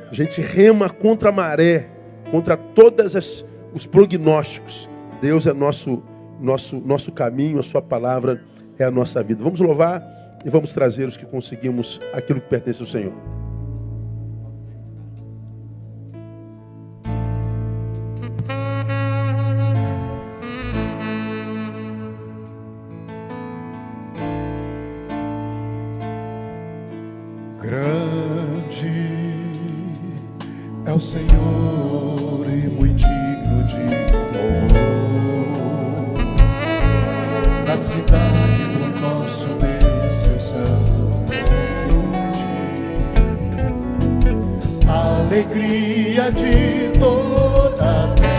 A gente rema contra a maré, contra todos os prognósticos. Deus é nosso caminho, a sua palavra é a nossa vida. Vamos louvar e vamos trazer os que conseguimos aquilo que pertence ao Senhor. Grande é o Senhor e muito digno de louvor. Na cidade do nosso Deus, seu santo monte, a alegria de toda a terra.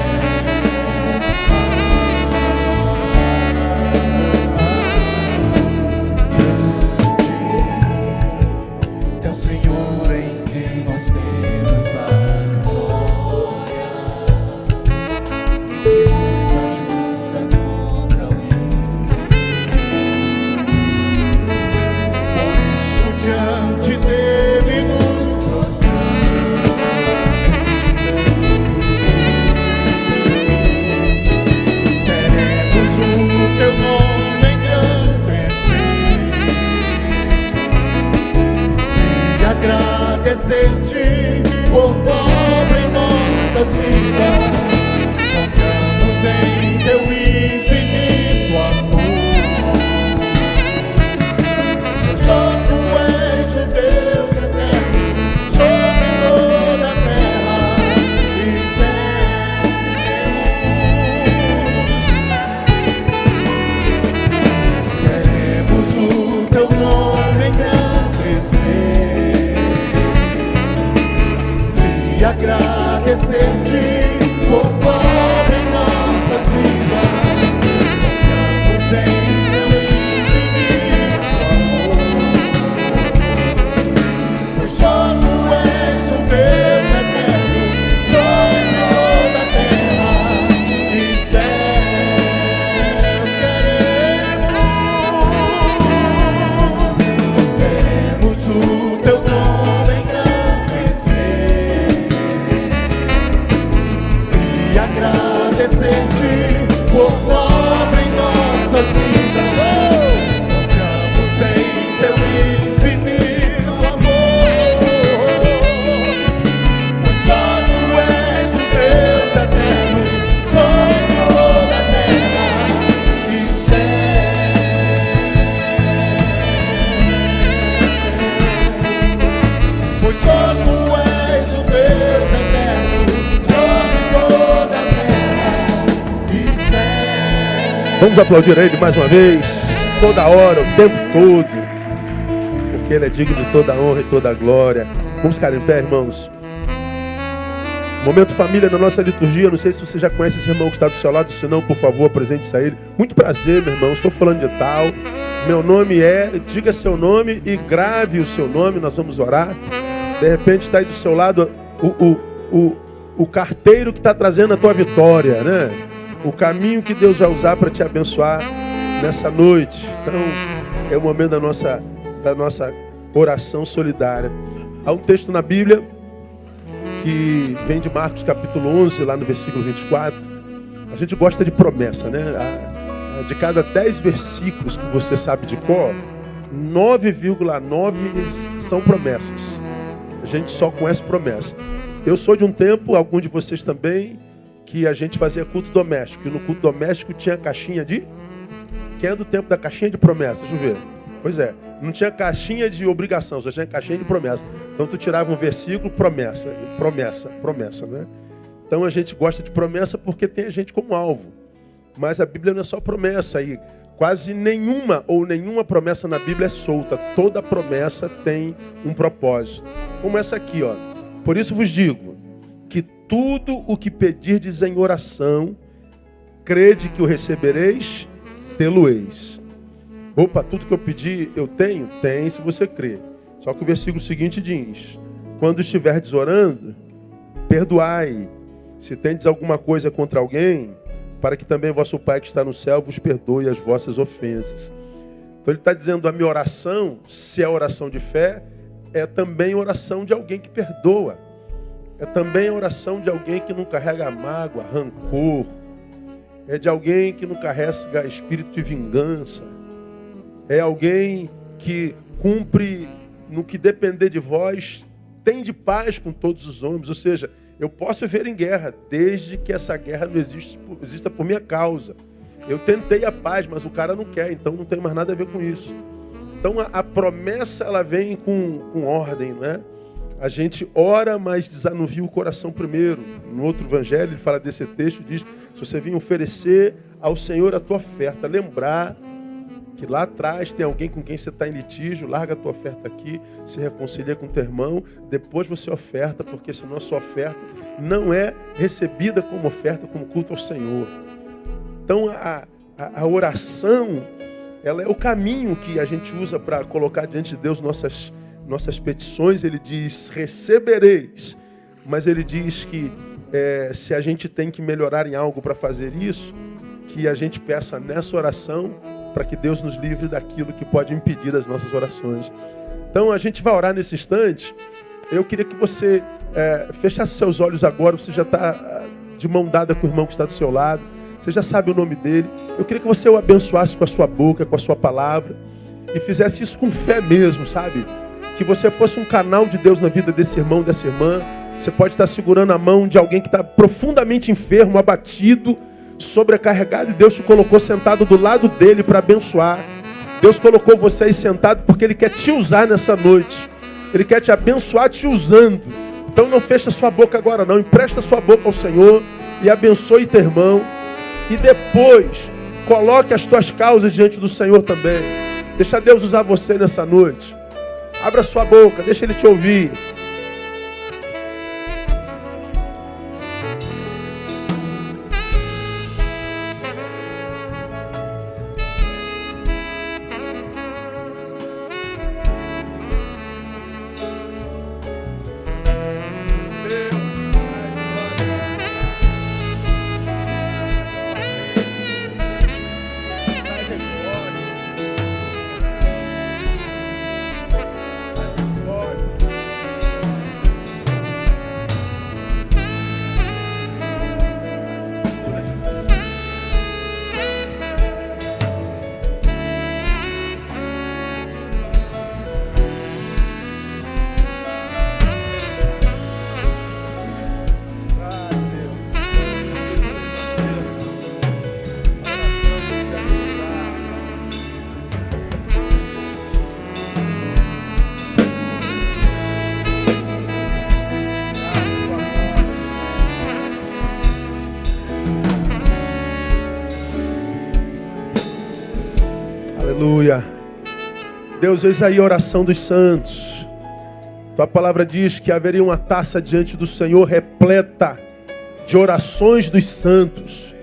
Agradecer-te por dobro em nossas vidas, confiamos em teu infinito amor. Só tu és o Deus eterno sobre toda a terra e céus. Queremos o teu nome engrandecer e agradecer-te por pobre em nossas vidas. Confiamos em teu infinito amor, pois só tu és o Deus eterno sobre toda a terra e céu. Queremos o teu nome engrandecer e agradecer-te por pobre em nossas vidas. Confiamos em teu infinito amor, pois só tu és o Deus eterno sobre toda a terra e céu. Pois só tu és o Deus eterno sobre toda a terra e céu. Vamos aplaudir a Ele mais uma vez, toda hora, o tempo todo, porque Ele é digno de toda a honra e toda a glória. Vamos ficar em pé, irmãos. Momento família na nossa liturgia. Não sei se você já conhece esse irmão que está do seu lado. Se não, por favor, apresente-se a ele. Muito prazer, meu irmão. Estou falando de tal. Meu nome é... Diga seu nome e grave o seu nome. Nós vamos orar. De repente está aí do seu lado o carteiro que está trazendo a tua vitória, né? O caminho que Deus vai usar para te abençoar nessa noite. Então, é o momento da nossa oração solidária. Há um texto na Bíblia que vem de Marcos capítulo 11, lá no versículo 24. A gente gosta de promessa, né? De cada 10 versículos que você sabe de cor, 9,9 são promessas. A gente só conhece promessa. Eu sou de um tempo, alguns de vocês também, que a gente fazia culto doméstico. E no culto doméstico tinha caixinha de... Quem é do tempo da caixinha de promessa? Deixa eu ver. Pois é, não tinha caixinha de obrigação, só tinha caixinha de promessa. Então tu tirava um versículo, promessa, né? Então a gente gosta de promessa porque tem a gente como alvo. Mas a Bíblia não é só promessa. E quase nenhuma promessa na Bíblia é solta. Toda promessa tem um propósito. Como essa aqui, ó. Por isso vos digo que tudo o que pedirdes em oração, crede que o recebereis, tê-lo-eis. Opa, tudo que eu pedi, eu tenho? Tem, se você crê. Só que o versículo seguinte diz: quando estiverdes orando, perdoai, se tendes alguma coisa contra alguém, para que também vosso Pai que está no céu vos perdoe as vossas ofensas. Então ele está dizendo, a minha oração, se é oração de fé, é também oração de alguém que perdoa. É também a oração de alguém que não carrega mágoa, rancor. É de alguém que não carrega espírito de vingança. É alguém que cumpre no que depender de vós, tem de paz com todos os homens. Ou seja, eu posso viver em guerra, desde que essa guerra não exista por minha causa. Eu tentei a paz, mas o cara não quer, então não tem mais nada a ver com isso. Então a promessa, ela vem com ordem, né? A gente ora, mas desanuvia o coração primeiro. No outro evangelho, ele fala desse texto, diz: se você vir oferecer ao Senhor a tua oferta, lembrar que lá atrás tem alguém com quem você está em litígio, larga a tua oferta aqui, se reconcilia com o teu irmão, depois você oferta, porque senão a sua oferta não é recebida como oferta, como culto ao Senhor. Então a oração, ela é o caminho que a gente usa para colocar diante de Deus nossas petições. Ele diz: recebereis. Mas ele diz que se a gente tem que melhorar em algo para fazer isso, que a gente peça nessa oração para que Deus nos livre daquilo que pode impedir as nossas orações. Então a gente vai orar nesse instante. Eu queria que você fechasse seus olhos agora. Você já está de mão dada com o irmão que está do seu lado. Você já sabe o nome dele. Eu queria que você o abençoasse com a sua boca, com a sua palavra, e fizesse isso com fé mesmo, sabe? Que você fosse um canal de Deus na vida desse irmão, dessa irmã. Você pode estar segurando a mão de alguém que está profundamente enfermo, abatido, sobrecarregado, e Deus te colocou sentado do lado dele para abençoar. Deus colocou você aí sentado porque Ele quer te usar nessa noite. Ele quer te abençoar te usando. Então não fecha sua boca agora não. Empresta sua boca ao Senhor e abençoe teu irmão. E depois, coloque as tuas causas diante do Senhor também. Deixa Deus usar você nessa noite. Abra sua boca, deixa Ele te ouvir. Aleluia. Deus, eis aí a oração dos santos. Tua palavra diz que haveria uma taça diante do Senhor repleta de orações dos santos.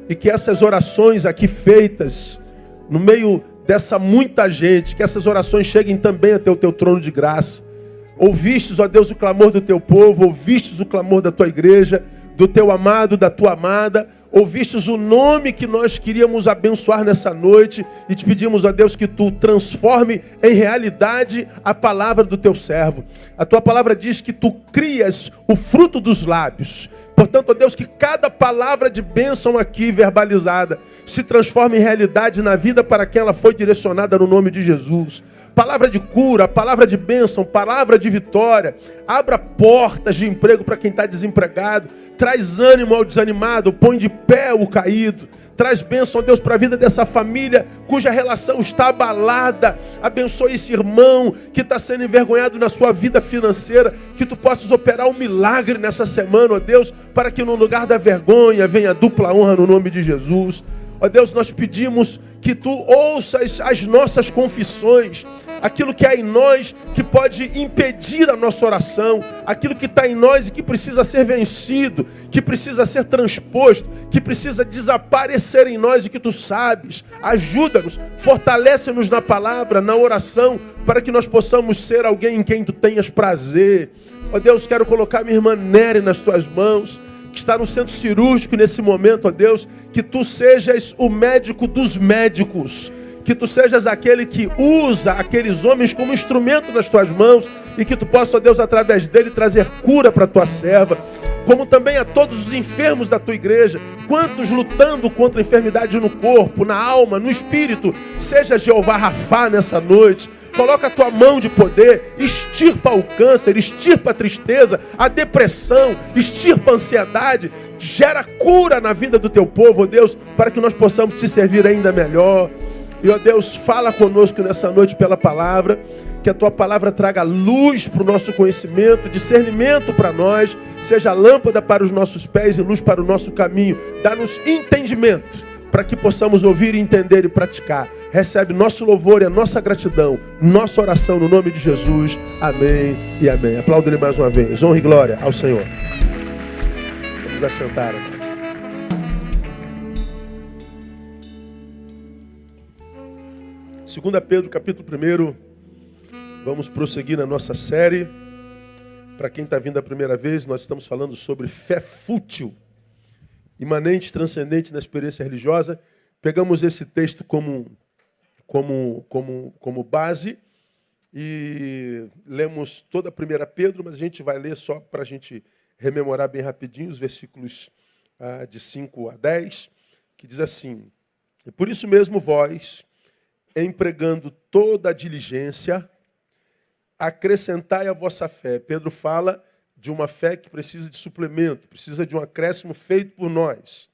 E que essas orações aqui feitas, no meio dessa muita gente, que essas orações cheguem também até o teu trono de graça. Ouvistes, ó Deus, o clamor do teu povo, ouvistes o clamor da tua igreja, do teu amado, da tua amada. Ouvistes o nome que nós queríamos abençoar nessa noite e te pedimos, ó Deus, que tu transforme em realidade a palavra do teu servo. A tua palavra diz que tu crias o fruto dos lábios. Portanto, ó Deus, que cada palavra de bênção aqui verbalizada se transforme em realidade na vida para quem ela foi direcionada no nome de Jesus. Palavra de cura, palavra de bênção, palavra de vitória. Abra portas de emprego para quem está desempregado. Traz ânimo ao desanimado, põe de pé o caído. Traz bênção, Deus, para a vida dessa família cuja relação está abalada. Abençoe esse irmão que está sendo envergonhado na sua vida financeira. Que tu possas operar um milagre nessa semana, ó Deus, para que no lugar da vergonha venha a dupla honra no nome de Jesus. Ó Deus, nós pedimos que tu ouças as nossas confissões, aquilo que há em nós que pode impedir a nossa oração, aquilo que está em nós e que precisa ser vencido, que precisa ser transposto, que precisa desaparecer em nós e que tu sabes. Ajuda-nos, fortalece-nos na palavra, na oração, para que nós possamos ser alguém em quem tu tenhas prazer. Ó Deus, quero colocar minha irmã Nery nas tuas mãos, que está no centro cirúrgico nesse momento, ó Deus, que tu sejas o médico dos médicos, Que tu sejas aquele que usa aqueles homens como instrumento nas tuas mãos e que tu possa, ó Deus, através dele trazer cura para a tua serva, como também a todos os enfermos da tua igreja, quantos lutando contra a enfermidade no corpo, na alma, no espírito. Seja Jeová Rafá nessa noite. Coloca a tua mão de poder, extirpa o câncer, extirpa a tristeza, a depressão, extirpa a ansiedade, gera cura na vida do teu povo, ó Deus, para que nós possamos te servir ainda melhor. E, ó Deus, fala conosco nessa noite pela palavra, que a tua palavra traga luz para o nosso conhecimento, discernimento para nós, seja lâmpada para os nossos pés e luz para o nosso caminho. Dá-nos entendimentos para que possamos ouvir, entender e praticar. Recebe nosso louvor e a nossa gratidão, nossa oração no nome de Jesus. Amém e amém. Aplauda ele mais uma vez. Honra e glória ao Senhor. Vamos assentar. 2 Pedro, capítulo 1. Vamos prosseguir na nossa série. Para quem está vindo a primeira vez, nós estamos falando sobre fé fútil, imanente, transcendente na experiência religiosa. Pegamos esse texto como base e lemos toda a 1 Pedro, mas a gente vai ler só para a gente rememorar bem rapidinho os versículos de 5 a 10, que diz assim: e por isso mesmo vós, empregando toda a diligência, acrescentai a vossa fé. Pedro fala de uma fé que precisa de suplemento, precisa de um acréscimo feito por nós.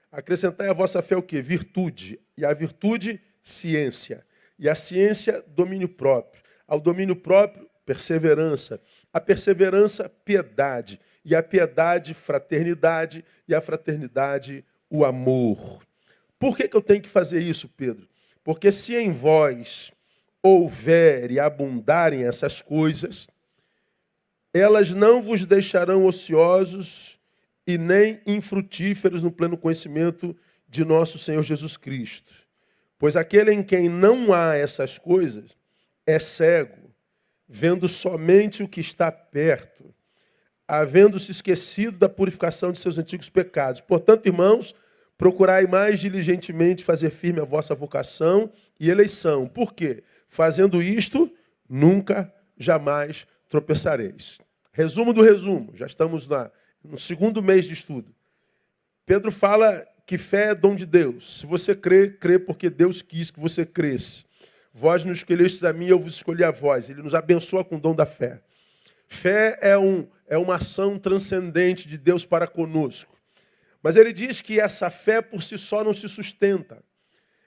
Acrescentai a vossa fé o quê? Virtude. E a virtude, ciência. E a ciência, domínio próprio. Ao domínio próprio, perseverança. A perseverança, piedade. E a piedade, fraternidade. E a fraternidade, o amor. Por que eu tenho que fazer isso, Pedro? Porque se em vós houver e abundarem essas coisas, elas não vos deixarão ociosos e nem infrutíferos no pleno conhecimento de nosso Senhor Jesus Cristo. Pois aquele em quem não há essas coisas é cego, vendo somente o que está perto, havendo-se esquecido da purificação de seus antigos pecados. Portanto, irmãos, procurai mais diligentemente fazer firme a vossa vocação e eleição. Por quê? Fazendo isto, nunca, jamais tropeçareis. Resumo do resumo. Já estamos no segundo mês de estudo. Pedro fala que fé é dom de Deus. Se você crê, crê porque Deus quis que você cresça. Vós não escolhestes a mim, eu vos escolhi a vós. Ele nos abençoa com o dom da fé. Fé é uma ação transcendente de Deus para conosco. Mas ele diz que essa fé por si só não se sustenta.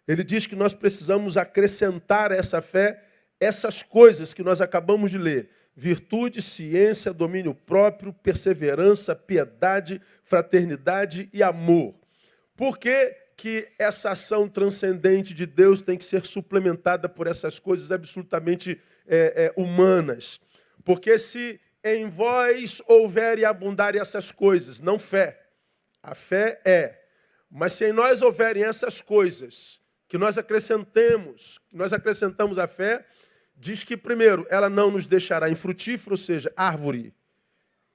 Ele diz que nós precisamos acrescentar a essa fé essas coisas que nós acabamos de ler. Virtude, ciência, domínio próprio, perseverança, piedade, fraternidade e amor. Por que que essa ação transcendente de Deus tem que ser suplementada por essas coisas absolutamente humanas? Porque se em vós houver e abundarem essas coisas, não fé. A fé é. Mas se em nós houverem essas coisas que nós acrescentamos à fé, diz que, primeiro, ela não nos deixará infrutífero, ou seja, árvore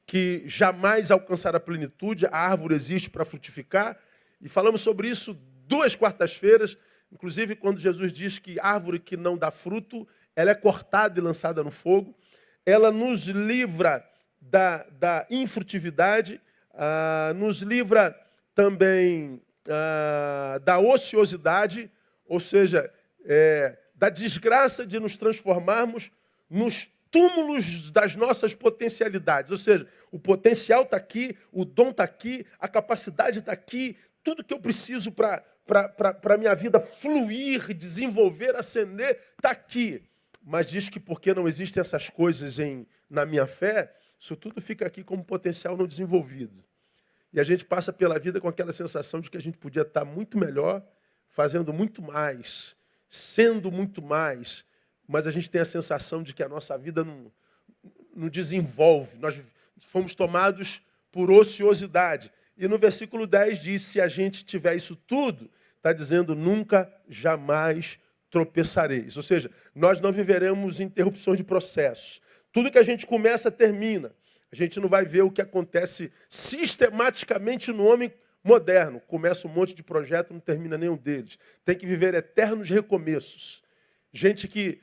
que jamais alcançará a plenitude. A árvore existe para frutificar. E falamos sobre isso 2 quartas-feiras, inclusive quando Jesus diz que árvore que não dá fruto, ela é cortada e lançada no fogo. Ela nos livra da infrutividade, nos livra também da ociosidade, ou seja, da desgraça de nos transformarmos nos túmulos das nossas potencialidades. Ou seja, o potencial está aqui, o dom está aqui, a capacidade está aqui, tudo que eu preciso para a minha vida fluir, desenvolver, ascender, está aqui. Mas diz que porque não existem essas coisas na minha fé, isso tudo fica aqui como potencial não desenvolvido. E a gente passa pela vida com aquela sensação de que a gente podia estar muito melhor, fazendo muito mais, sendo muito mais, mas a gente tem a sensação de que a nossa vida não desenvolve. Nós fomos tomados por ociosidade. E no versículo 10 diz, se a gente tiver isso tudo, está dizendo, nunca, jamais tropeçareis. Ou seja, nós não viveremos interrupções de processos. Tudo que a gente começa, termina. A gente não vai ver o que acontece sistematicamente no homem moderno. Começa um monte de projeto, não termina nenhum deles. Tem que viver eternos recomeços. Gente que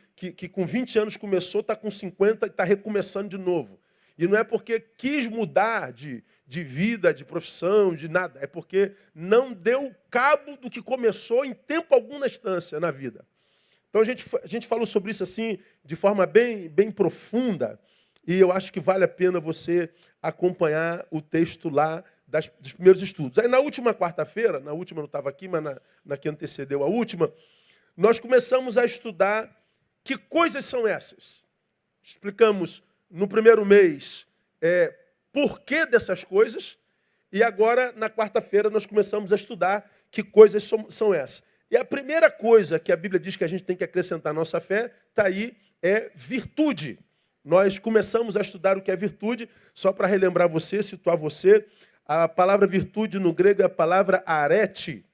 com 20 anos começou, está com 50 e está recomeçando de novo. E não é porque quis mudar de vida, de profissão, de nada. É porque não deu cabo do que começou em tempo algum na estância, na vida. Então a gente falou sobre isso assim, de forma bem profunda. E eu acho que vale a pena você acompanhar o texto lá dos primeiros estudos. Aí na última quarta-feira, na última não estava aqui, mas na que antecedeu a última, nós começamos a estudar que coisas são essas. Explicamos no primeiro mês porquê dessas coisas, e agora, na quarta-feira, nós começamos a estudar que coisas são essas. E a primeira coisa que a Bíblia diz que a gente tem que acrescentar à nossa fé, está aí, é virtude. Nós começamos a estudar o que é virtude, só para relembrar você, situar você. A palavra virtude no grego é a palavra arete,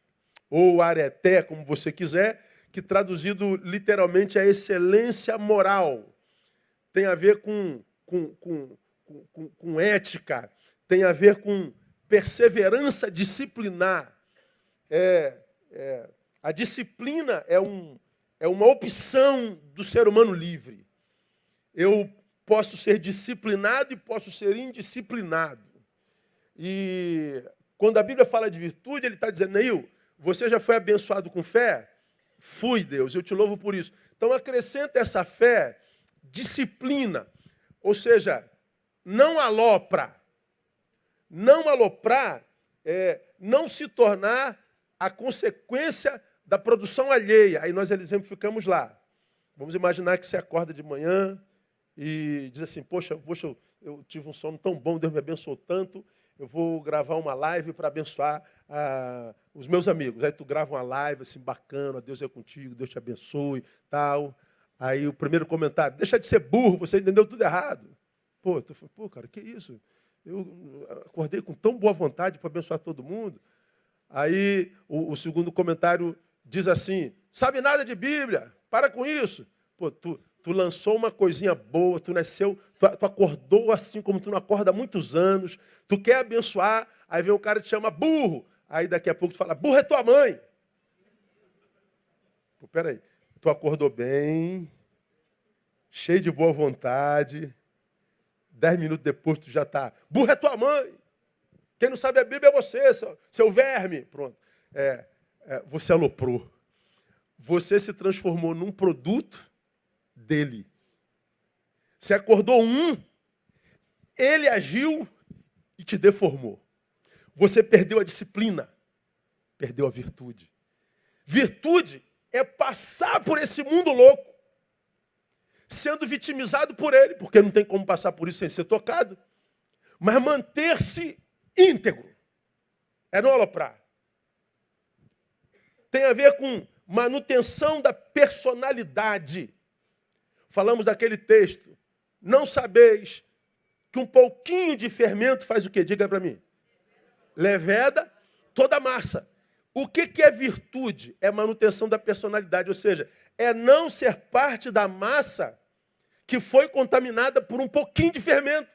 ou areté, como você quiser, que traduzido literalmente é excelência moral. Tem a ver com ética, tem a ver com perseverança disciplinar. A disciplina é uma opção do ser humano livre. Eu posso ser disciplinado e posso ser indisciplinado. E quando a Bíblia fala de virtude, ele está dizendo, Neil, você já foi abençoado com fé? Fui, Deus, eu te louvo por isso. Então acrescenta essa fé, disciplina. Ou seja, não alopra. Não aloprar é não se tornar a consequência da produção alheia. Aí nós exemplificamos lá. Vamos imaginar que você acorda de manhã e diz assim, poxa, eu tive um sono tão bom, Deus me abençoou tanto, eu vou gravar uma live para abençoar os meus amigos. Aí tu grava uma live assim, bacana, Deus é contigo, Deus te abençoe, tal. Aí o primeiro comentário, deixa de ser burro, você entendeu tudo errado. Pô, cara, que isso? Eu acordei com tão boa vontade para abençoar todo mundo. Aí o segundo comentário diz assim, sabe nada de Bíblia, para com isso. Pô, tu lançou uma coisinha boa, tu nasceu, tu acordou assim como tu não acorda há muitos anos, tu quer abençoar, aí vem um cara que te chama burro, aí daqui a pouco tu fala, burro é tua mãe. Pô, peraí, tu acordou bem, cheio de boa vontade, 10 minutos depois tu já está, burro é tua mãe. Quem não sabe a Bíblia é você, seu verme. Pronto. Você aloprou. Você se transformou num produto dele. Você acordou ele agiu e te deformou. Você perdeu a disciplina, perdeu a virtude. Virtude é passar por esse mundo louco, sendo vitimizado por ele, porque não tem como passar por isso sem ser tocado, mas manter-se íntegro. É não aloprar. Tem a ver com manutenção da personalidade. Falamos daquele texto. Não sabeis que um pouquinho de fermento faz o quê? Diga para mim. Leveda toda a massa. O que é virtude? É manutenção da personalidade. Ou seja, é não ser parte da massa que foi contaminada por um pouquinho de fermento.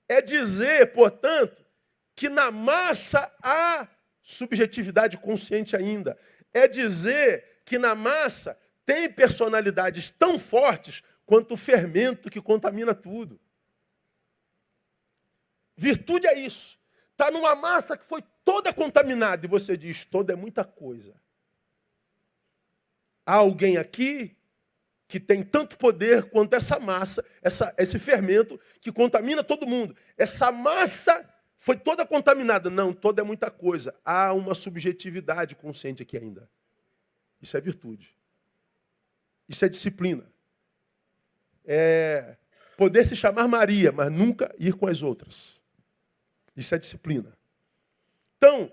É dizer, portanto, que na massa há subjetividade consciente ainda. É dizer que na massa tem personalidades tão fortes quanto o fermento que contamina tudo. Virtude é isso. Está numa massa que foi toda contaminada e você diz, toda é muita coisa. Há alguém aqui que tem tanto poder quanto essa massa, esse fermento que contamina todo mundo. Essa massa foi toda contaminada. Não, toda é muita coisa. Há uma subjetividade consciente aqui ainda. Isso é virtude. Isso é disciplina. É poder se chamar Maria, mas nunca ir com as outras. Isso é disciplina. Então,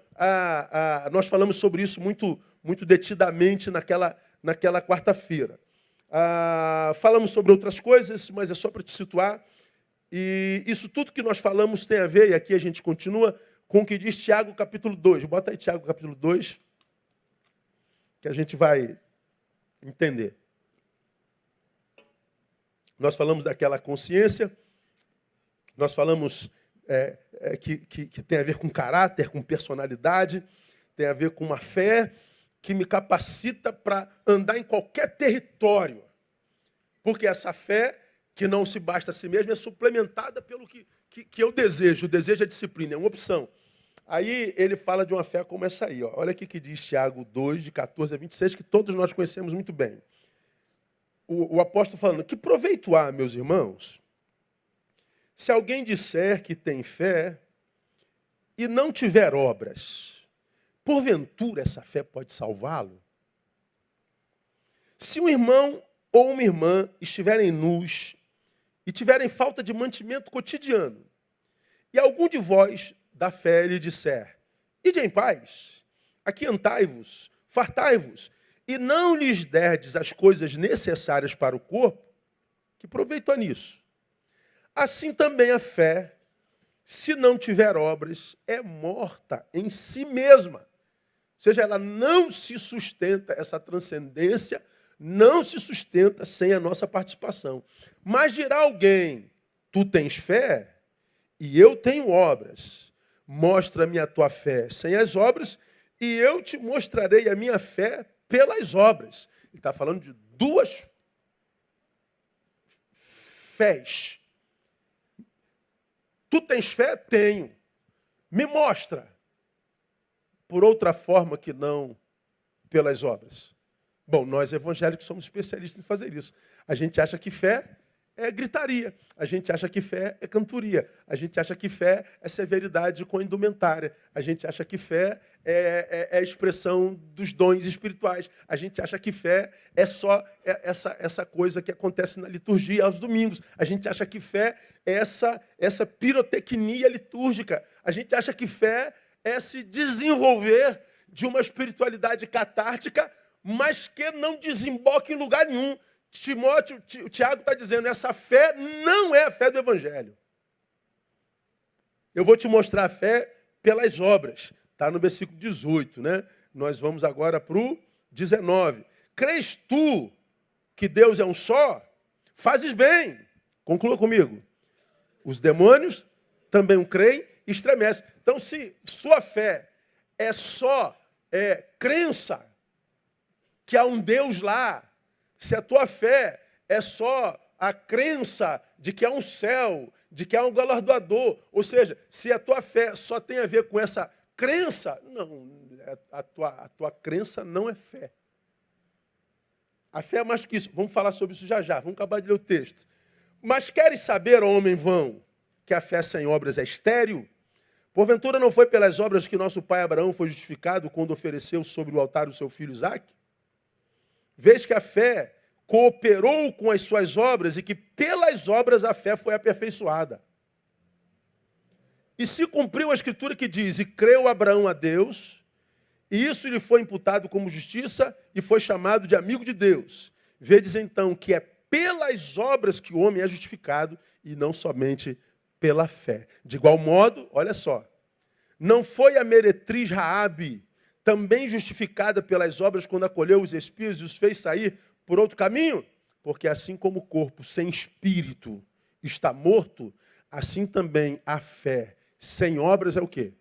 nós falamos sobre isso muito detidamente naquela quarta-feira. Falamos sobre outras coisas, mas é só para te situar. E isso tudo que nós falamos tem a ver, e aqui a gente continua, com o que diz Tiago capítulo 2. Bota aí Tiago capítulo 2, que a gente vai entender. Nós falamos daquela consciência, nós falamos que tem a ver com caráter, com personalidade, tem a ver com uma fé que me capacita para andar em qualquer território. Porque essa fé, que não se basta a si mesma, é suplementada pelo que eu desejo. O desejo é disciplina, é uma opção. Aí ele fala de uma fé como essa aí. Ó. Olha aqui que diz Tiago 2, de 14 a 26, que todos nós conhecemos muito bem. O apóstolo falando, que proveito há, meus irmãos, se alguém disser que tem fé e não tiver obras, porventura essa fé pode salvá-lo? Se um irmão ou uma irmã estiverem nus e tiverem falta de mantimento cotidiano, e algum de vós da fé lhe disser, ide em paz, aquentai-vos, fartai-vos, e não lhes derdes as coisas necessárias para o corpo, que proveito há nisso? Assim também a fé, se não tiver obras, é morta em si mesma. Ou seja, ela não se sustenta, essa transcendência não se sustenta sem a nossa participação. Mas dirá alguém, tu tens fé e eu tenho obras. Mostra-me a tua fé sem as obras e eu te mostrarei a minha fé pelas obras. Ele está falando de duas fés. Tu tens fé? Tenho. Me mostra. Por outra forma que não pelas obras. Bom, nós evangélicos somos especialistas em fazer isso. A gente acha que fé é gritaria. A gente acha que fé é cantoria. A gente acha que fé é severidade com indumentária. A gente acha que fé é a expressão dos dons espirituais. A gente acha que fé é só essa coisa que acontece na liturgia aos domingos. A gente acha que fé é essa pirotecnia litúrgica. A gente acha que fé é se desenvolver de uma espiritualidade catártica, mas que não desemboca em lugar nenhum. O Tiago está dizendo, essa fé não é a fé do Evangelho. Eu vou te mostrar a fé pelas obras. Está no versículo 18, né? Nós vamos agora para o 19. Crês tu que Deus é um só? Fazes bem. Conclua comigo. Os demônios também o creem e estremecem. Então, se sua fé é só crença que há um Deus lá, se a tua fé é só a crença de que há um céu, de que há um galardoador, ou seja, se a tua fé só tem a ver com essa crença, não, a tua crença não é fé. A fé é mais do que isso. Vamos falar sobre isso já já, vamos acabar de ler o texto. Mas queres saber, ó homem vão, que a fé sem obras é estéril? Porventura não foi pelas obras que nosso pai Abraão foi justificado quando ofereceu sobre o altar o seu filho Isaque? Vês que a fé cooperou com as suas obras e que pelas obras a fé foi aperfeiçoada. E se cumpriu a escritura que diz, e creu Abraão a Deus, e isso lhe foi imputado como justiça e foi chamado de amigo de Deus. Vedes então que é pelas obras que o homem é justificado e não somente pela fé. De igual modo, olha só, não foi a meretriz Raabe também justificada pelas obras quando acolheu os espias e os fez sair por outro caminho? Porque assim como o corpo sem espírito está morto, assim também a fé sem obras é o quê?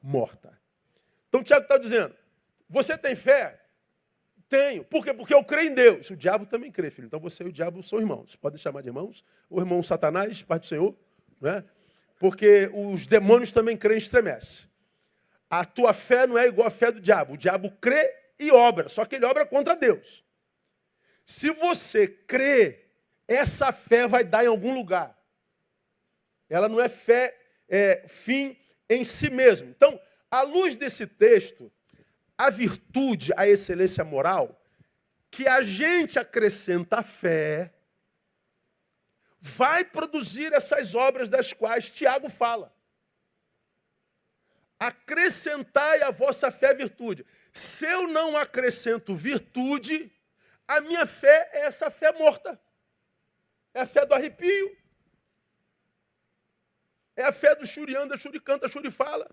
Morta. Então o Tiago está dizendo, você tem fé? Tenho. Por quê? Porque eu creio em Deus. O diabo também crê, filho. Então você e o diabo são irmãos. Podem chamar de irmãos. O irmão Satanás, Pai do Senhor. Não é? Porque os demônios também creem e estremecem. A tua fé não é igual à fé do diabo. O diabo crê e obra, só que ele obra contra Deus. Se você crê, essa fé vai dar em algum lugar. Ela não é fé, fim em si mesmo. Então, à luz desse texto, a virtude, a excelência moral, que a gente acrescenta à fé, vai produzir essas obras das quais Tiago fala. Acrescentai a vossa fé virtude. Se eu não acrescento virtude, a minha fé é essa fé morta. É a fé do arrepio. É a fé do churianda, churicanta, churifala.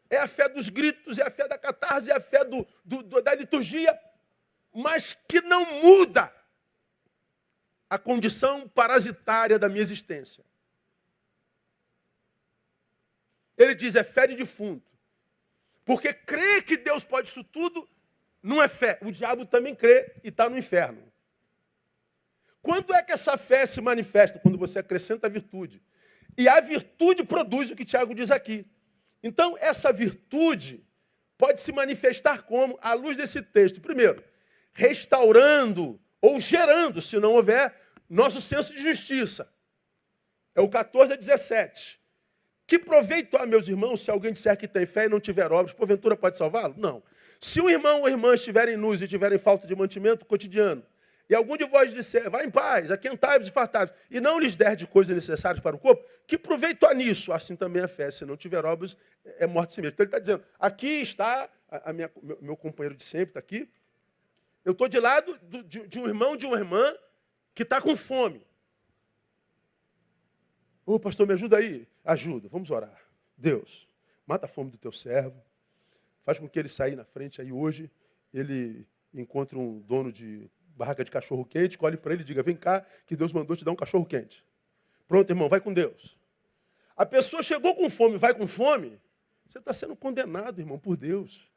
É a fé dos gritos, é a fé da catarse, é a fé da liturgia, mas que não muda a condição parasitária da minha existência. Ele diz, é fé de defunto. Porque crer que Deus pode isso tudo não é fé. O diabo também crê e está no inferno. Quando é que essa fé se manifesta? Quando você acrescenta a virtude. E a virtude produz o que Tiago diz aqui. Então, essa virtude pode se manifestar como? À luz desse texto. Primeiro, restaurando ou gerando, se não houver, nosso senso de justiça. É o 14 a 17. Que proveito há, meus irmãos, se alguém disser que tem fé e não tiver obras, porventura pode salvá-lo? Não. Se um irmão ou irmã estiverem nus e tiverem falta de mantimento cotidiano, e algum de vós disser, vá em paz, aquentai-vos e fartai-vos, e não lhes der de coisas necessárias para o corpo, que proveito há nisso? Assim também a fé, se não tiver obras, é morte em si mesmo. Então ele está dizendo, aqui está, meu companheiro de sempre está aqui, eu estou de lado de um irmão, de uma irmã, que está com fome. Ô, pastor, me ajuda aí. Ajuda, vamos orar. Deus, mata a fome do teu servo. Faz com que ele saia na frente aí hoje. Ele encontre um dono de barraca de cachorro-quente, colhe para ele e diga, vem cá, que Deus mandou te dar um cachorro-quente. Pronto, irmão, vai com Deus. A pessoa chegou com fome, vai com fome, você está sendo condenado, irmão, por Deus.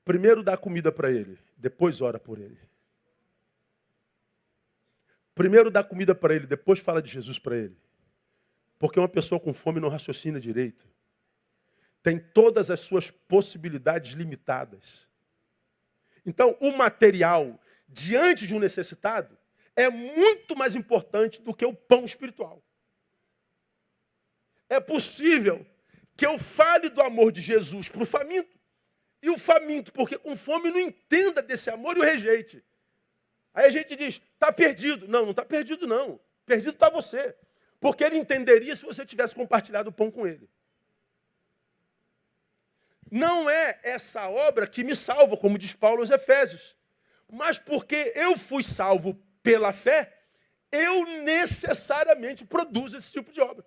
Primeiro dá comida para ele, depois ora por ele. Primeiro dá comida para ele, depois fala de Jesus para ele. Porque uma pessoa com fome não raciocina direito. Tem todas as suas possibilidades limitadas. Então, o material, diante de um necessitado, é muito mais importante do que o pão espiritual. É possível que eu fale do amor de Jesus para o faminto, e o faminto, porque com fome, não entenda desse amor e o rejeite. Aí a gente diz, está perdido. Não, não está perdido não. Perdido está você. Porque ele entenderia se você tivesse compartilhado o pão com ele. Não é essa obra que me salva, como diz Paulo aos Efésios. Mas porque eu fui salvo pela fé, eu necessariamente produzo esse tipo de obra.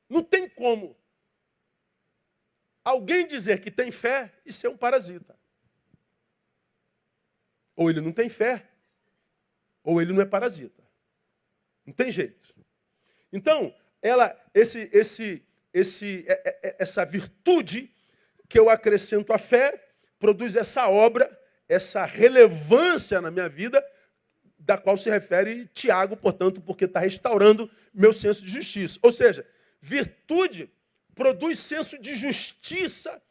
Não tem como alguém dizer que tem fé e ser um parasita. Ou ele não tem fé, ou ele não é parasita. Não tem jeito. Então, essa virtude que eu acrescento à fé, produz essa obra, essa relevância na minha vida, da qual se refere Tiago, portanto, porque está restaurando meu senso de justiça. Ou seja, virtude produz senso de justiça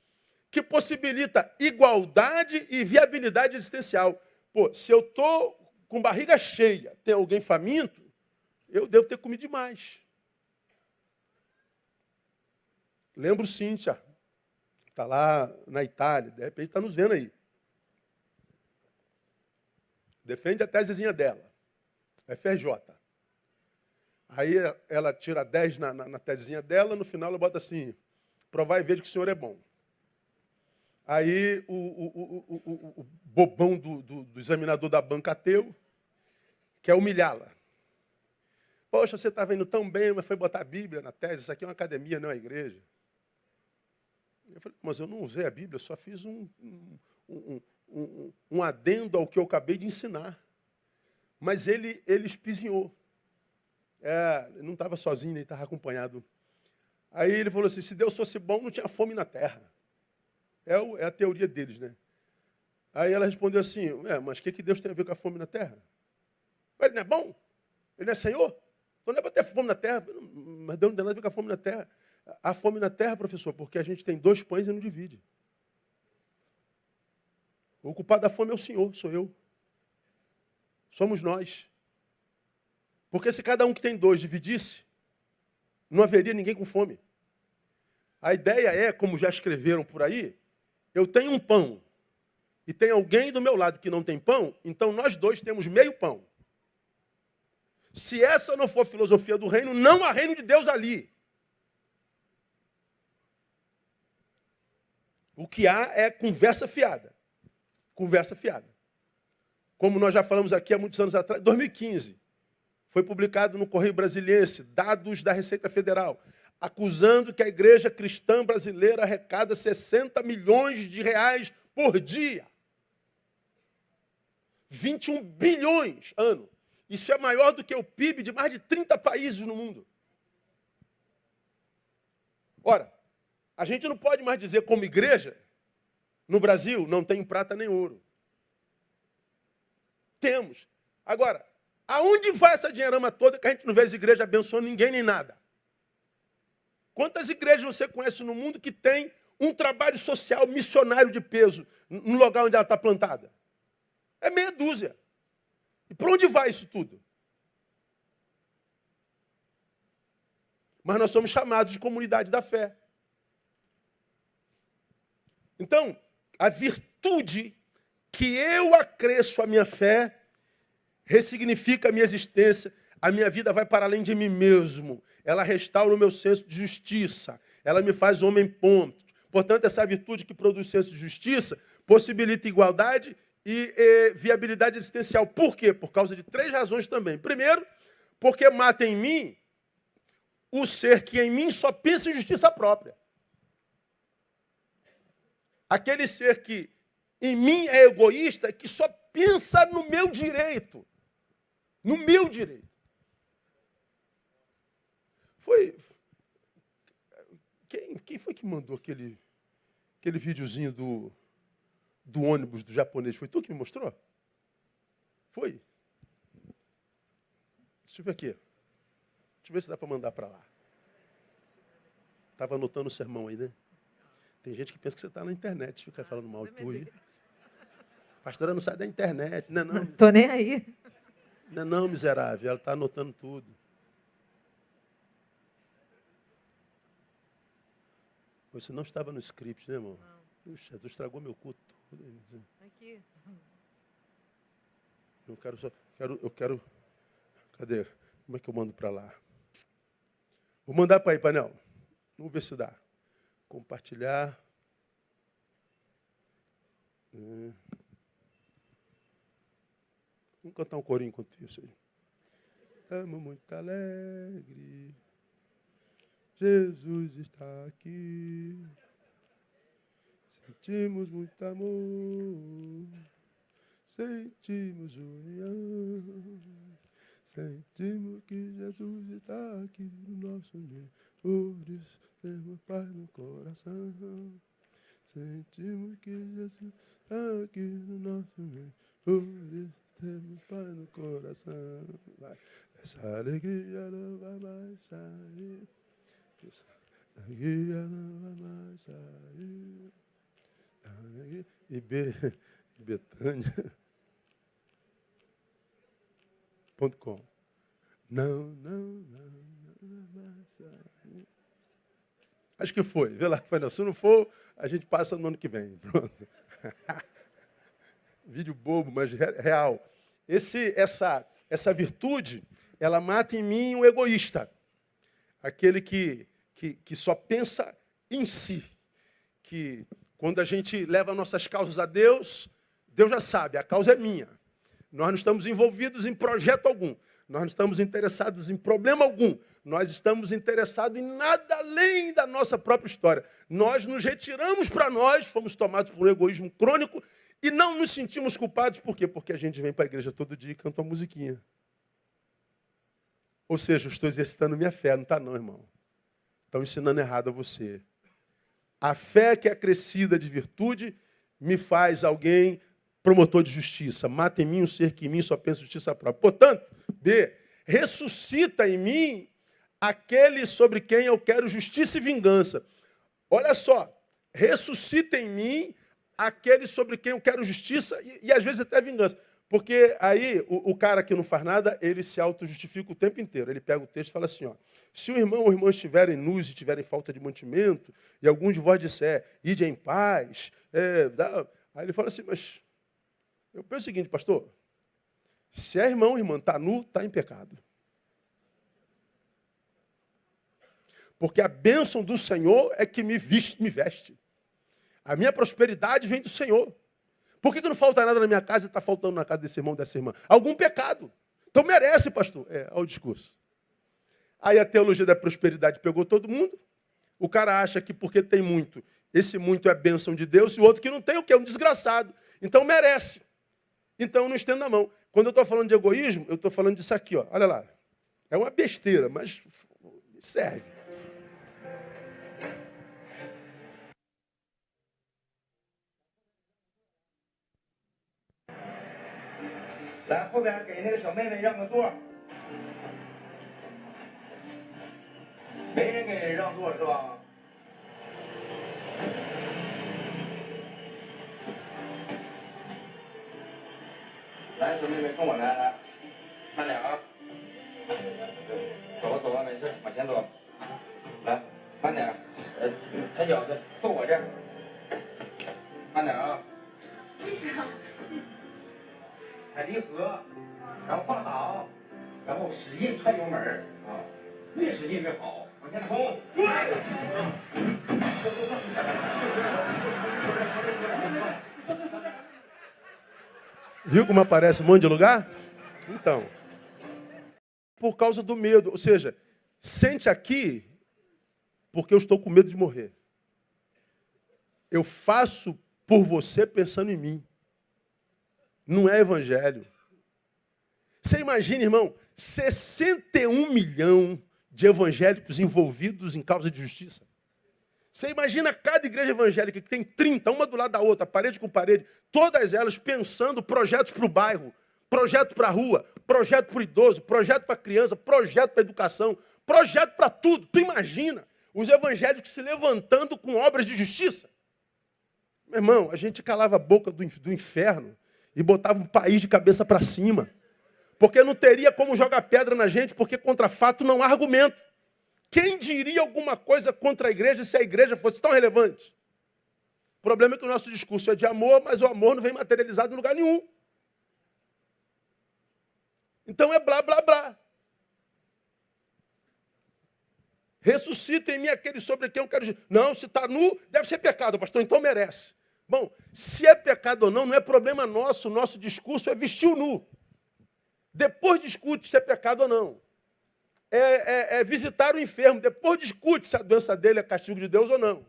que possibilita igualdade e viabilidade existencial. Pô, se eu estou com barriga cheia, tem alguém faminto, eu devo ter comido demais. Lembro Cíntia, está lá na Itália, de repente está nos vendo aí. Defende a tesezinha dela, FRJ. Aí ela tira 10 na tesezinha dela, no final ela bota assim, provar e veja que o senhor é bom. Aí o bobão do examinador da banca ateu quer humilhá-la. Poxa, você estava indo tão bem, mas foi botar a Bíblia na tese, isso aqui é uma academia, não é uma igreja. Eu falei, mas eu não usei a Bíblia, eu só fiz um adendo ao que eu acabei de ensinar. Mas ele espizinhou. Ele não estava sozinho, ele estava acompanhado. Aí ele falou assim, se Deus fosse bom, não tinha fome na terra. É a teoria deles, né? Aí ela respondeu assim, mas o que Deus tem a ver com a fome na terra? Ele não é bom? Ele não é Senhor? Então não é para ter fome na terra. Mas Deus não tem nada a ver com a fome na terra. Há fome na terra, professor, porque a gente tem 2 pães e não divide. O culpado da fome é o Senhor, sou eu. Somos nós. Porque se cada um que tem 2 dividisse, não haveria ninguém com fome. A ideia é, como já escreveram por aí, eu tenho um pão e tem alguém do meu lado que não tem pão, então nós 2 temos meio pão. Se essa não for a filosofia do reino, não há reino de Deus ali. O que há é conversa fiada. Conversa fiada. Como nós já falamos aqui há muitos anos atrás, 2015, foi publicado no Correio Brasiliense, dados da Receita Federal, acusando que a igreja cristã brasileira arrecada 60 milhões de reais por dia. 21 bilhões ano. Isso é maior do que o PIB de mais de 30 países no mundo. Ora, a gente não pode mais dizer como igreja, no Brasil não tem prata nem ouro. Temos. Agora, aonde vai essa dinheirama toda que a gente não vê as igrejas abençoando ninguém nem nada? Quantas igrejas você conhece no mundo que tem um trabalho social missionário de peso no lugar onde ela está plantada? É meia dúzia. E para onde vai isso tudo? Mas nós somos chamados de comunidade da fé. Então, a virtude que eu acresço à minha fé ressignifica a minha existência, a minha vida vai para além de mim mesmo. Ela restaura o meu senso de justiça. Ela me faz homem ponto. Portanto, essa virtude que produz senso de justiça possibilita igualdade e viabilidade existencial. Por quê? Por causa de 3 razões também. Primeiro, porque mata em mim o ser que em mim só pensa em justiça própria. Aquele ser que em mim é egoísta, que só pensa no meu direito. No meu direito. Quem foi que mandou aquele videozinho do ônibus do japonês? Foi tu que me mostrou? Foi? Deixa eu ver aqui. Deixa eu ver se dá para mandar para lá. Estava anotando o sermão aí, né? Tem gente que pensa que você está na internet, fica falando mal de tu aí. Pastora, não sai da internet. Não é não. Tô nem aí. Não é não, miserável. Ela está anotando tudo. Você não estava no script, né, irmão? Não. Puxa, tu estragou meu culto todo. Aqui. Eu quero... Cadê? Como é que eu mando para lá? Vou mandar para aí, painel. Vamos ver se dá. Compartilhar. Vamos cantar um corinho enquanto isso aí. Estamos muito alegres. Jesus está aqui. Sentimos muito amor. Sentimos união. Sentimos que Jesus está aqui no nosso meio. Por isso temos paz no coração. Sentimos que Jesus está aqui no nosso meio. Por isso temos paz no coração. Vai. Essa alegria não vai mais sair. Essa alegria não vai mais sair. E Betânia.com. Não vai mais sair. Acho que foi. Vê lá, foi não. Se não for, a gente passa no ano que vem. Pronto. Vídeo bobo, mas real. Essa virtude, ela mata em mim um egoísta. Aquele que só pensa em si. Que quando a gente leva nossas causas a Deus, Deus já sabe, a causa é minha. Nós não estamos envolvidos em projeto algum. Nós não estamos interessados em problema algum. Nós estamos interessados em nada além da nossa própria história. Nós nos retiramos para nós, fomos tomados por um egoísmo crônico e não nos sentimos culpados. Por quê? Porque a gente vem para a igreja todo dia e canta uma musiquinha. Ou seja, eu estou exercitando minha fé. Não está não, irmão. Estão ensinando errado a você. A fé que é crescida de virtude me faz alguém promotor de justiça. Mata em mim um ser que em mim só pensa em justiça própria. Portanto, B, ressuscita em mim aquele sobre quem eu quero justiça e vingança. Olha só, ressuscita em mim aquele sobre quem eu quero justiça e às vezes até vingança. Porque aí o cara que não faz nada, ele se auto-justifica o tempo inteiro. Ele pega o texto e fala assim, ó, se o irmão ou irmã estiverem nus e tiverem falta de mantimento, e algum de vós disser, ide em paz, aí ele fala assim, mas eu penso o seguinte, pastor, se é irmão ou irmã está nu, está em pecado. Porque a bênção do Senhor é que me veste. A minha prosperidade vem do Senhor. Por que não falta nada na minha casa e está faltando na casa desse irmão, dessa irmã? Algum pecado. Então merece, pastor. Olha o discurso. Aí a teologia da prosperidade pegou todo mundo. O cara acha que porque tem muito, esse muito é bênção de Deus, e o outro que não tem, o quê? Um desgraçado. Então merece. Então eu não estendo a mão. Quando eu estou falando de egoísmo, eu estou falando disso aqui, ó. Olha lá. É uma besteira, mas serve.来，后边给那个小妹妹让个座。没人给人让座是吧？来，小妹妹跟我来，来，慢点啊。走吧走吧，没事，往前走。来，慢点，踩脚的，坐我这儿。慢点啊。谢谢啊。踩离合，然后挂档，然后使劲踹油门啊，越使劲越好，往前冲。Viu como aparece um monte de lugar? Então, por causa do medo. Ou seja, sente aqui porque eu estou com medo de morrer. Eu faço por você pensando em mim. Não é evangelho. Você imagina, irmão, 61 milhões de evangélicos envolvidos em causa de justiça. Você imagina cada igreja evangélica que tem 30, uma do lado da outra, parede com parede, todas elas pensando projetos para o bairro, projeto para a rua, projeto para o idoso, projeto para a criança, projeto para a educação, projeto para tudo. Tu imagina os evangélicos se levantando com obras de justiça? Meu irmão, a gente calava a boca do inferno e botava o país de cabeça para cima. Porque não teria como jogar pedra na gente, porque contra fato não há argumento. Quem diria alguma coisa contra a igreja se a igreja fosse tão relevante? O problema é que o nosso discurso é de amor, mas o amor não vem materializado em lugar nenhum. Então é blá, blá, blá. Ressuscita em mim aquele sobre quem eu quero... Não, se está nu, deve ser pecado, pastor, então merece. Bom, se é pecado ou não, não é problema nosso. O nosso discurso é vestir o nu. Depois discute se é pecado ou não. É visitar o enfermo. Depois discute se a doença dele é castigo de Deus ou não.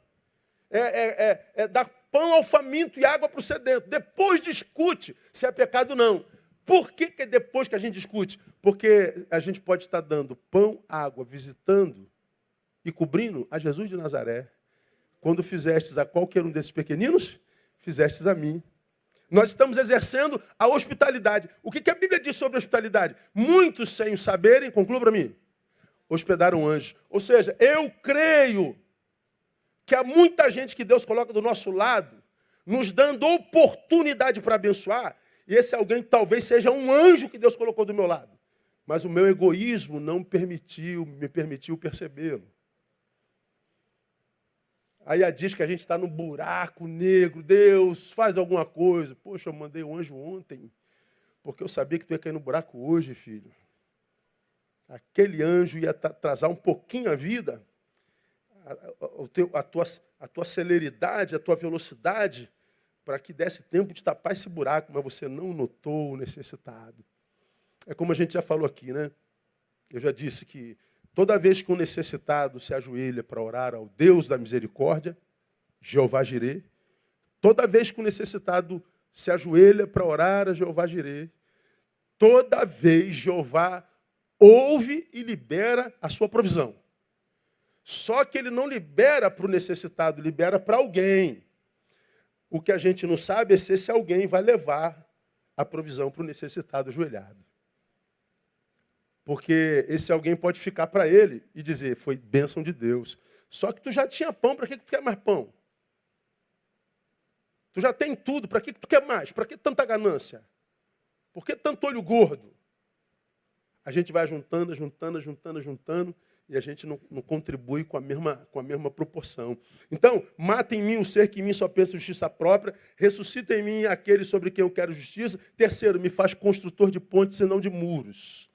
É dar pão ao faminto e água para o sedento. Depois discute se é pecado ou não. Por que é depois que a gente discute? Porque a gente pode estar dando pão, água, visitando e cobrindo a Jesus de Nazaré. Quando fizestes a qualquer um desses pequeninos, fizestes a mim. Nós estamos exercendo a hospitalidade. O que a Bíblia diz sobre a hospitalidade? Muitos, sem o saberem, conclua para mim, hospedaram anjos. Ou seja, eu creio que há muita gente que Deus coloca do nosso lado, nos dando oportunidade para abençoar, e esse alguém talvez seja um anjo que Deus colocou do meu lado. Mas o meu egoísmo não me permitiu percebê-lo. Aí diz que a gente está no buraco negro. Deus, faz alguma coisa. Poxa, eu mandei um anjo ontem, porque eu sabia que tu ia cair no buraco hoje, filho. Aquele anjo ia atrasar um pouquinho a vida, a tua celeridade, a tua velocidade, para que desse tempo de tapar esse buraco, mas você não notou o necessitado. É como a gente já falou aqui, né? Eu já disse que toda vez que um necessitado se ajoelha para orar ao Deus da misericórdia, Jeová Jirê, toda vez que o necessitado se ajoelha para orar a Jeová Jirê, toda vez Jeová ouve e libera a sua provisão. Só que ele não libera para o necessitado, libera para alguém. O que a gente não sabe é se esse alguém vai levar a provisão para o necessitado ajoelhado. Porque esse alguém pode ficar para ele e dizer, foi bênção de Deus. Só que tu já tinha pão, para que tu quer mais pão? Tu já tem tudo, para que tu quer mais? Para que tanta ganância? Por que tanto olho gordo? A gente vai juntando, e a gente não contribui com a mesma proporção. Então, mata em mim o ser que em mim só pensa justiça própria, ressuscita em mim aquele sobre quem eu quero justiça. Terceiro, me faz construtor de pontes e não de muros.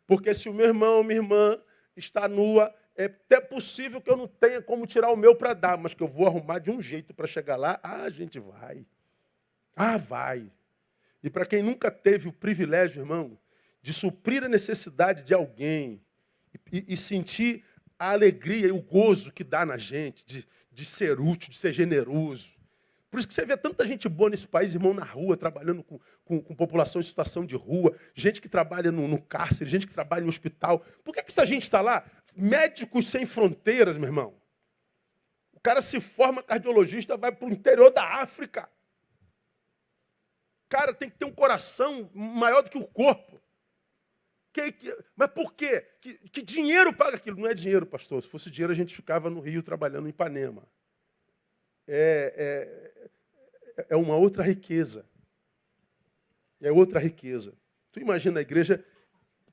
Porque se o meu irmão, minha irmã está nua, é até possível que eu não tenha como tirar o meu para dar, mas que eu vou arrumar de um jeito para chegar lá, a gente vai. Vai. E para quem nunca teve o privilégio, irmão, de suprir a necessidade de alguém e sentir a alegria e o gozo que dá na gente de ser útil, de ser generoso. Por isso que você vê tanta gente boa nesse país, irmão, na rua, trabalhando com população em situação de rua, gente que trabalha no cárcere, gente que trabalha no hospital. Por que essa gente está lá? Médicos Sem Fronteiras, meu irmão. O cara se forma cardiologista, vai para o interior da África. Cara, tem que ter um coração maior do que o corpo. Mas por quê? Que dinheiro paga aquilo? Não é dinheiro, pastor. Se fosse dinheiro, a gente ficava no Rio trabalhando em Ipanema. É uma outra riqueza. É outra riqueza. Tu imagina a igreja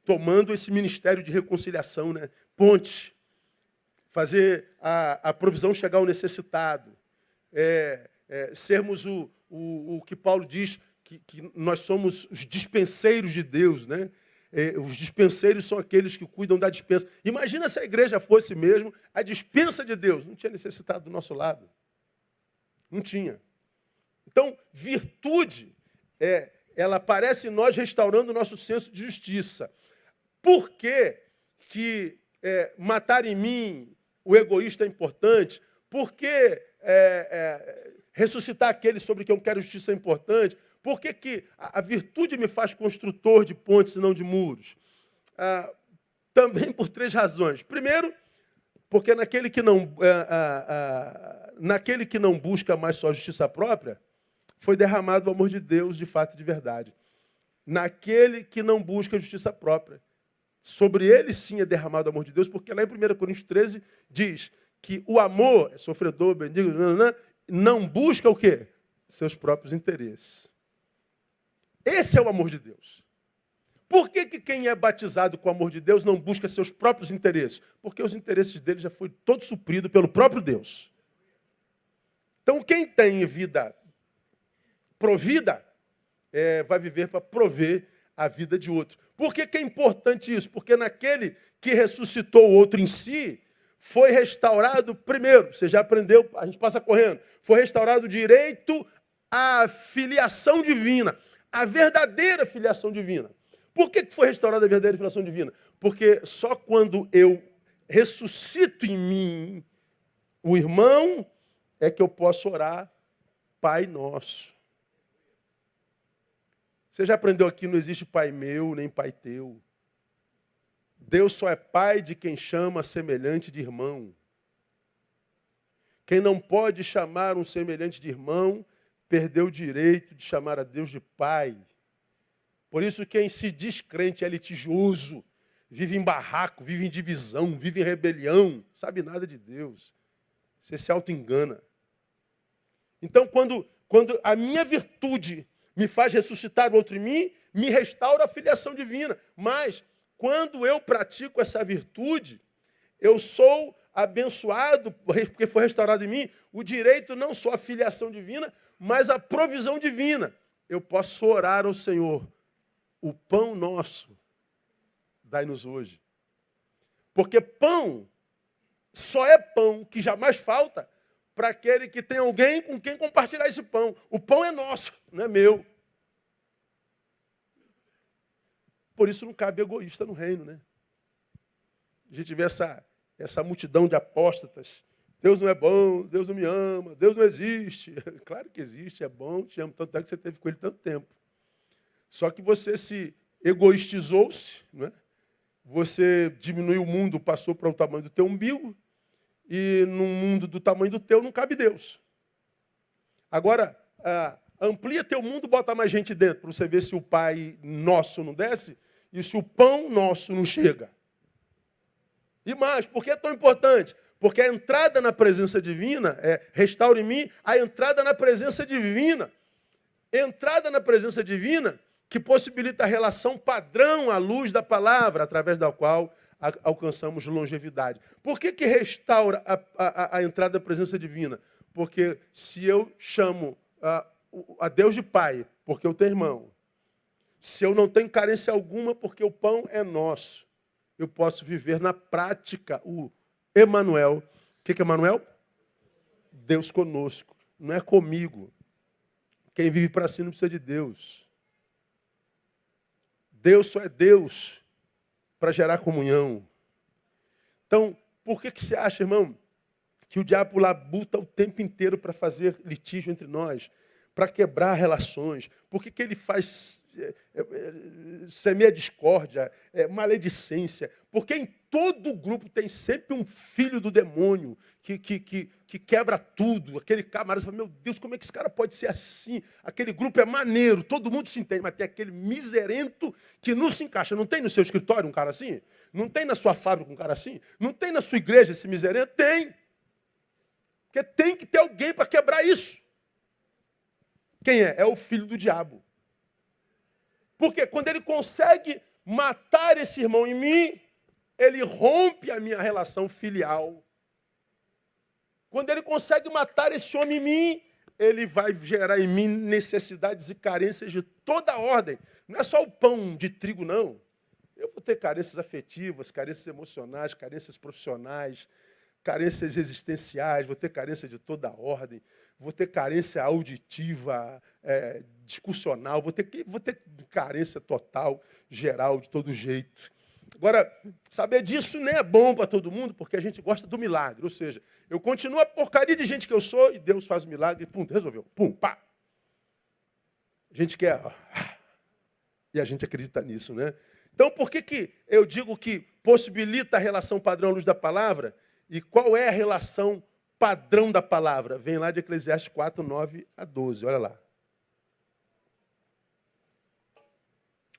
tomando esse ministério de reconciliação, né? Ponte. Fazer a provisão chegar ao necessitado. Sermos o que Paulo diz, que nós somos os dispenseiros de Deus, né? Os dispenseiros são aqueles que cuidam da dispensa. Imagina se a igreja fosse mesmo a dispensa de Deus. Não tinha necessitado do nosso lado. Não tinha. Então, virtude, ela aparece em nós restaurando o nosso senso de justiça. Por que matar em mim o egoísta é importante? Por que ressuscitar aquele sobre quem eu quero justiça é importante? Por que a virtude me faz construtor de pontes e não de muros? Também por 3 razões. Primeiro, porque naquele que não busca mais sua justiça própria, foi derramado o amor de Deus de fato e de verdade. Naquele que não busca a justiça própria. Sobre ele sim é derramado o amor de Deus, porque lá em 1 Coríntios 13 diz que o amor é sofredor, bendigo, não busca o quê? Seus próprios interesses. Esse é o amor de Deus. Por que quem é batizado com o amor de Deus não busca seus próprios interesses? Porque os interesses dele já foi todo suprido pelo próprio Deus. Então, quem tem vida provida, vai viver para prover a vida de outro. Por que é importante isso? Porque naquele que ressuscitou o outro em si, foi restaurado primeiro. Você já aprendeu, a gente passa correndo. Foi restaurado o direito à filiação divina. A verdadeira filiação divina. Por que foi restaurada a verdadeira filiação divina? Porque só quando eu ressuscito em mim o irmão, é que eu posso orar Pai Nosso. Você já aprendeu aqui, não existe pai meu, nem pai teu. Deus só é pai de quem chama semelhante de irmão. Quem não pode chamar um semelhante de irmão, perdeu o direito de chamar a Deus de pai. Por isso quem se diz crente é litigioso, vive em barraco, vive em divisão, vive em rebelião, não sabe nada de Deus. Você se auto-engana. Então, quando a minha virtude me faz ressuscitar o outro em mim, me restaura a filiação divina. Mas, quando eu pratico essa virtude, eu sou abençoado, porque foi restaurado em mim, o direito não só à filiação divina, mas à provisão divina. Eu posso orar ao Senhor, o pão nosso, dai-nos hoje. Porque pão só é pão que jamais falta para aquele que tem alguém com quem compartilhar esse pão. O pão é nosso, não é meu. Por isso não cabe egoísta no reino, né? A gente vê essa multidão de apóstatas. Deus não é bom, Deus não me ama, Deus não existe. Claro que existe, é bom, te amo, tanto é que você teve com ele tanto tempo. Só que você se egoistizou-se, né? Você diminuiu o mundo, passou para o tamanho do teu umbigo, e num mundo do tamanho do teu não cabe Deus. Agora, amplia teu mundo, bota mais gente dentro, para você ver se o Pai nosso não desce e se o pão nosso não chega. E mais, por que é tão importante? Porque a entrada na presença divina, restaura em mim a entrada na presença divina. Entrada na presença divina que possibilita a relação padrão à luz da palavra, através da qual alcançamos longevidade. Por que restaura a entrada na presença divina? Porque se eu chamo a Deus de Pai, porque eu tenho irmão, se eu não tenho carência alguma, porque o pão é nosso, eu posso viver na prática o Emanuel. O que é Emanuel? Deus conosco. Não é comigo. Quem vive para si não precisa de Deus. Deus só é Deus para gerar comunhão. Então, por que você acha, irmão, que o diabo labuta o tempo inteiro para fazer litígio entre nós, para quebrar relações. Por que ele faz semeia discórdia, maledicência? Porque em todo grupo tem sempre um filho do demônio que quebra tudo. Aquele camarada fala, meu Deus, como é que esse cara pode ser assim? Aquele grupo é maneiro, todo mundo se entende, mas tem aquele miserento que não se encaixa. Não tem no seu escritório um cara assim? Não tem na sua fábrica um cara assim? Não tem na sua igreja esse miserento? Tem. Porque tem que ter alguém para quebrar isso. Quem é? É o filho do diabo. Porque quando ele consegue matar esse irmão em mim, ele rompe a minha relação filial. Quando ele consegue matar esse homem em mim, ele vai gerar em mim necessidades e carências de toda a ordem. Não é só o pão de trigo, não. Eu vou ter carências afetivas, carências emocionais, carências profissionais, carências existenciais, vou ter carência de toda a ordem, vou ter carência auditiva, discursional, vou ter carência total, geral, de todo jeito. Agora, saber disso nem é bom para todo mundo, porque a gente gosta do milagre. Ou seja, eu continuo a porcaria de gente que eu sou e Deus faz o milagre e pum, resolveu. Pum, pá. A gente quer... E a gente acredita nisso, né? Então, por que eu digo que possibilita a relação padrão à luz da palavra? E qual é a relação padrão da palavra? Vem lá de Eclesiastes 4, 9 a 12. Olha lá.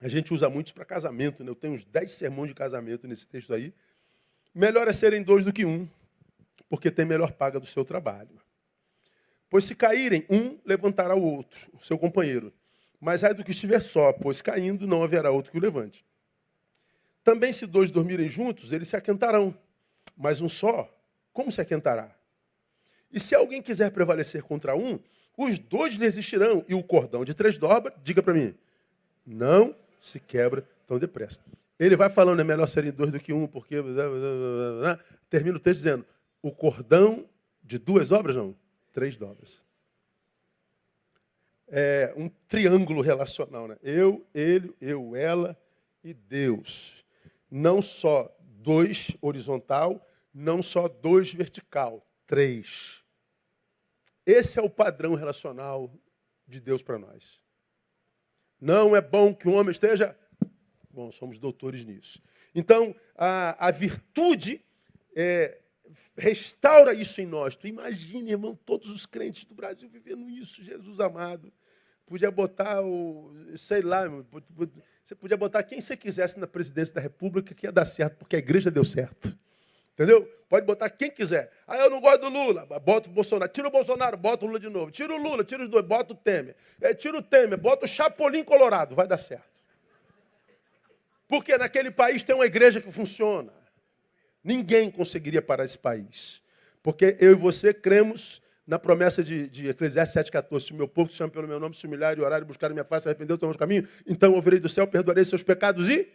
A gente usa muito isso para casamento, né? Eu tenho uns 10 sermões de casamento nesse texto aí. Melhor é serem 2 do que 1, porque tem melhor paga do seu trabalho. Pois se caírem, um levantará o outro, o seu companheiro. Mas ai do que estiver só, pois caindo não haverá outro que o levante. Também se 2 dormirem juntos, eles se aquentarão. Mas um só, como se aquentará? E se alguém quiser prevalecer contra um, os 2 resistirão. E o cordão de 3 dobra, diga para mim, não se quebra tão depressa. Ele vai falando, é melhor serem 2 do que 1, porque... Termina o texto dizendo, o cordão de 2 dobras, não, 3 dobras. É um triângulo relacional, né? Eu, ele, eu, ela e Deus. Não só 2 horizontal, não só 2 vertical, 3. Esse é o padrão relacional de Deus para nós. Não é bom que o homem esteja... Bom, somos doutores nisso. Então, a virtude restaura isso em nós. Tu imagina, irmão, todos os crentes do Brasil vivendo isso, Jesus amado. Podia botar sei lá, você podia botar quem você quisesse na presidência da República que ia dar certo, porque a igreja deu certo. Entendeu? Pode botar quem quiser. Eu não gosto do Lula, bota o Bolsonaro. Tira o Bolsonaro, bota o Lula de novo. Tira o Lula, tira os 2, bota o Temer. Tira o Temer, bota o Chapolin Colorado, vai dar certo. Porque naquele país tem uma igreja que funciona. Ninguém conseguiria parar esse país. Porque eu e você cremos na promessa de Eclesiastes 7,14. Se o meu povo que se chama pelo meu nome se humilhar e orar e buscar a minha face, arrepender o teu caminho, então eu ouvirei do céu, perdoarei seus pecados e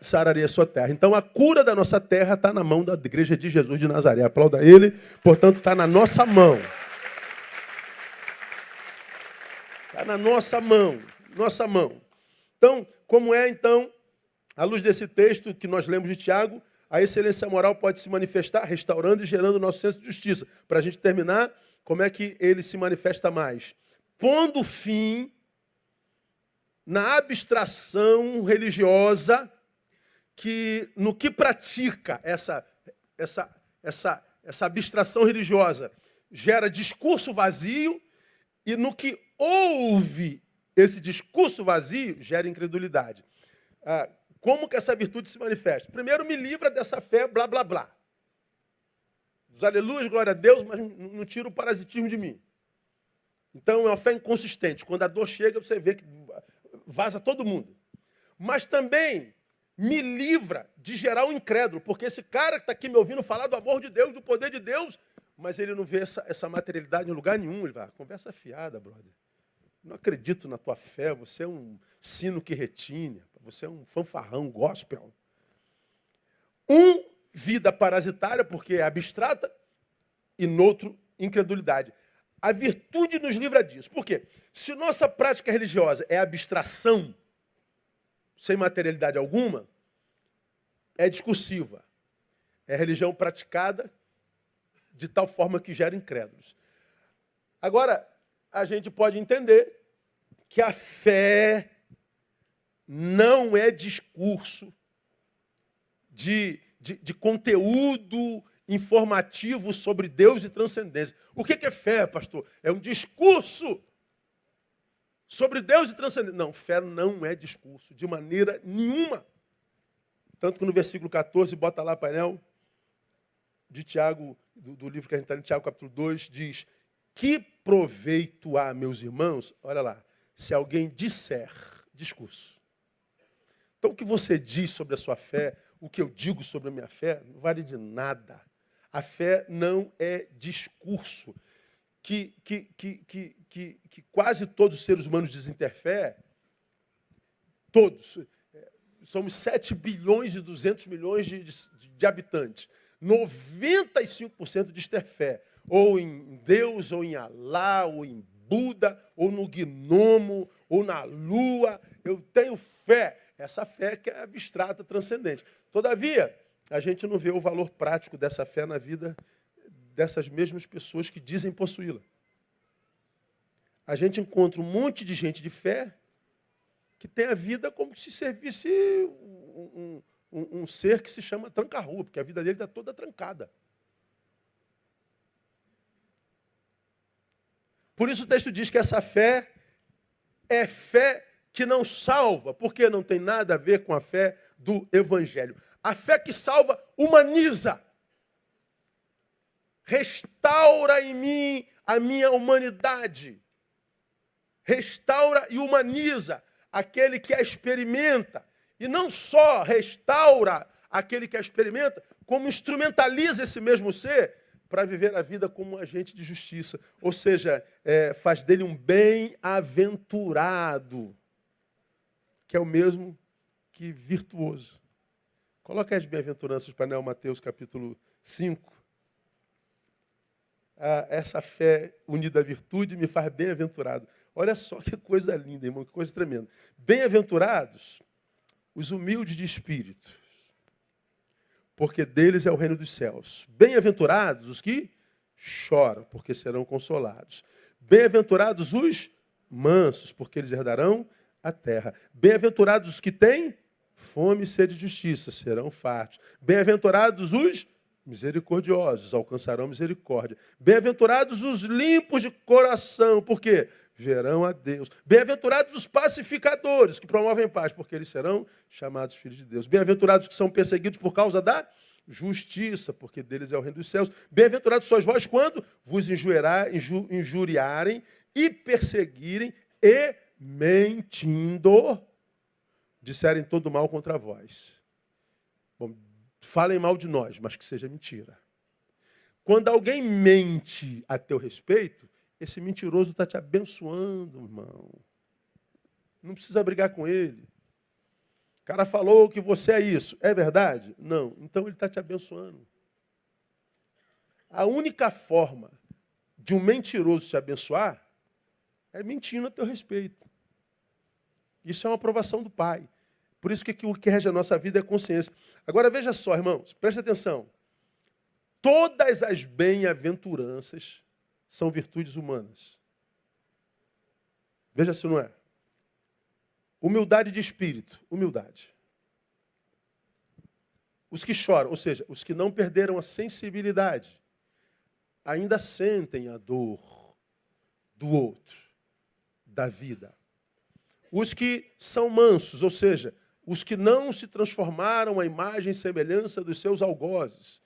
sararei a sua terra. Então a cura da nossa terra está na mão da igreja de Jesus de Nazaré. Aplauda ele, portanto está na nossa mão. Está na nossa mão. Nossa mão. Então, como é então, à luz desse texto que nós lemos de Tiago, a excelência moral pode se manifestar restaurando e gerando o nosso senso de justiça. Para a gente terminar, como é que ele se manifesta mais? Pondo fim na abstração religiosa no que pratica essa abstração religiosa gera discurso vazio e no que ouve esse discurso vazio gera incredulidade. Como que essa virtude se manifesta? Primeiro, me livra dessa fé blá, blá, blá. Os aleluias, glória a Deus, mas não tira o parasitismo de mim. Então, é uma fé inconsistente. Quando a dor chega, você vê que vaza todo mundo. Mas também me livra de gerar um incrédulo, porque esse cara que está aqui me ouvindo falar do amor de Deus, do poder de Deus, mas ele não vê essa materialidade em lugar nenhum. Ele vai, conversa fiada, brother. Não acredito na tua fé, você é um sino que retine, você é um fanfarrão gospel. Vida parasitária, porque é abstrata, e noutro, incredulidade. A virtude nos livra disso. Por quê? Se nossa prática religiosa é abstração, sem materialidade alguma, é discursiva. É religião praticada de tal forma que gera incrédulos. Agora, a gente pode entender que a fé não é discurso de conteúdo informativo sobre Deus e transcendência. O que é fé, pastor? É um discurso sobre Deus e transcendência. Não, fé não é discurso, de maneira nenhuma. Tanto que no versículo 14, bota lá, painel, de Tiago, do livro que a gente está em Tiago, capítulo 2, diz: que proveito há, meus irmãos, olha lá, se alguém disser, discurso. Então, o que você diz sobre a sua fé, o que eu digo sobre a minha fé, não vale de nada. A fé não é discurso. Que quase todos os seres humanos dizem ter fé, todos. Somos 7 bilhões e 200 milhões de habitantes. 95% diz ter fé. Ou em Deus, ou em Alá, ou em Buda, ou no gnomo, ou na lua. Eu tenho fé. Essa fé que é abstrata, transcendente. Todavia, a gente não vê o valor prático dessa fé na vida dessas mesmas pessoas que dizem possuí-la. A gente encontra um monte de gente de fé que tem a vida como se servisse um ser que se chama tranca-rua, porque a vida dele está toda trancada. Por isso o texto diz que essa fé é fé que não salva, porque não tem nada a ver com a fé do Evangelho. A fé que salva humaniza. Restaura em mim a minha humanidade. Restaura e humaniza aquele que a experimenta. E não só restaura aquele que a experimenta, como instrumentaliza esse mesmo ser para viver a vida como um agente de justiça. Ou seja, faz dele um bem-aventurado, que é o mesmo que virtuoso. Coloca as bem-aventuranças para painel Mateus capítulo 5. Essa fé unida à virtude me faz bem-aventurado. Olha só que coisa linda, irmão, que coisa tremenda. Bem-aventurados os humildes de espírito, porque deles é o reino dos céus. Bem-aventurados os que choram, porque serão consolados. Bem-aventurados os mansos, porque eles herdarão a terra. Bem-aventurados os que têm fome e sede de justiça, serão fartos. Bem-aventurados os misericordiosos, alcançarão misericórdia. Bem-aventurados os limpos de coração, porque verão a Deus. Bem-aventurados os pacificadores, que promovem paz, porque eles serão chamados filhos de Deus. Bem-aventurados que são perseguidos por causa da justiça, porque deles é o reino dos céus. Bem-aventurados sois vós quando vos injuriarem e perseguirem e, mentindo, disserem todo mal contra vós. Bom, falem mal de nós, mas que seja mentira. Quando alguém mente a teu respeito, esse mentiroso está te abençoando, irmão. Não precisa brigar com ele. O cara falou que você é isso. É verdade? Não. Então ele está te abençoando. A única forma de um mentiroso te abençoar é mentindo a teu respeito. Isso é uma aprovação do Pai. Por isso que o que rege a nossa vida é a consciência. Agora veja só, irmãos, preste atenção. Todas as bem-aventuranças são virtudes humanas. Veja se não é. Humildade de espírito, humildade. Os que choram, ou seja, os que não perderam a sensibilidade, ainda sentem a dor do outro, da vida. Os que são mansos, ou seja, os que não se transformaram à imagem e semelhança dos seus algozes.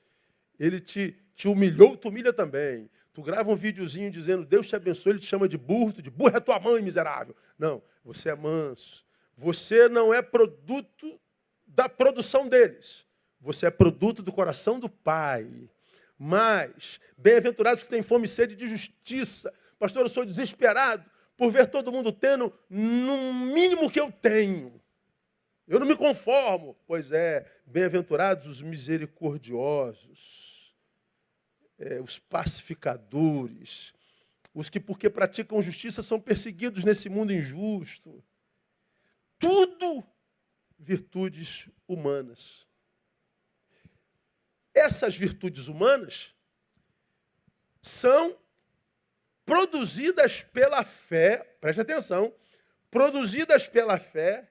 Ele te humilhou, tu humilha também. Tu grava um videozinho dizendo, Deus te abençoe, ele te chama de burro é tua mãe, miserável. Não, você é manso. Você não é produto da produção deles. Você é produto do coração do Pai. Mas, bem-aventurados que têm fome e sede de justiça. Pastor, eu sou desesperado por ver todo mundo tendo no mínimo que eu tenho. Eu não me conformo. Pois é, bem-aventurados os misericordiosos. Os pacificadores, os que, porque praticam justiça, são perseguidos nesse mundo injusto. Tudo virtudes humanas. Essas virtudes humanas são produzidas pela fé, preste atenção, produzidas pela fé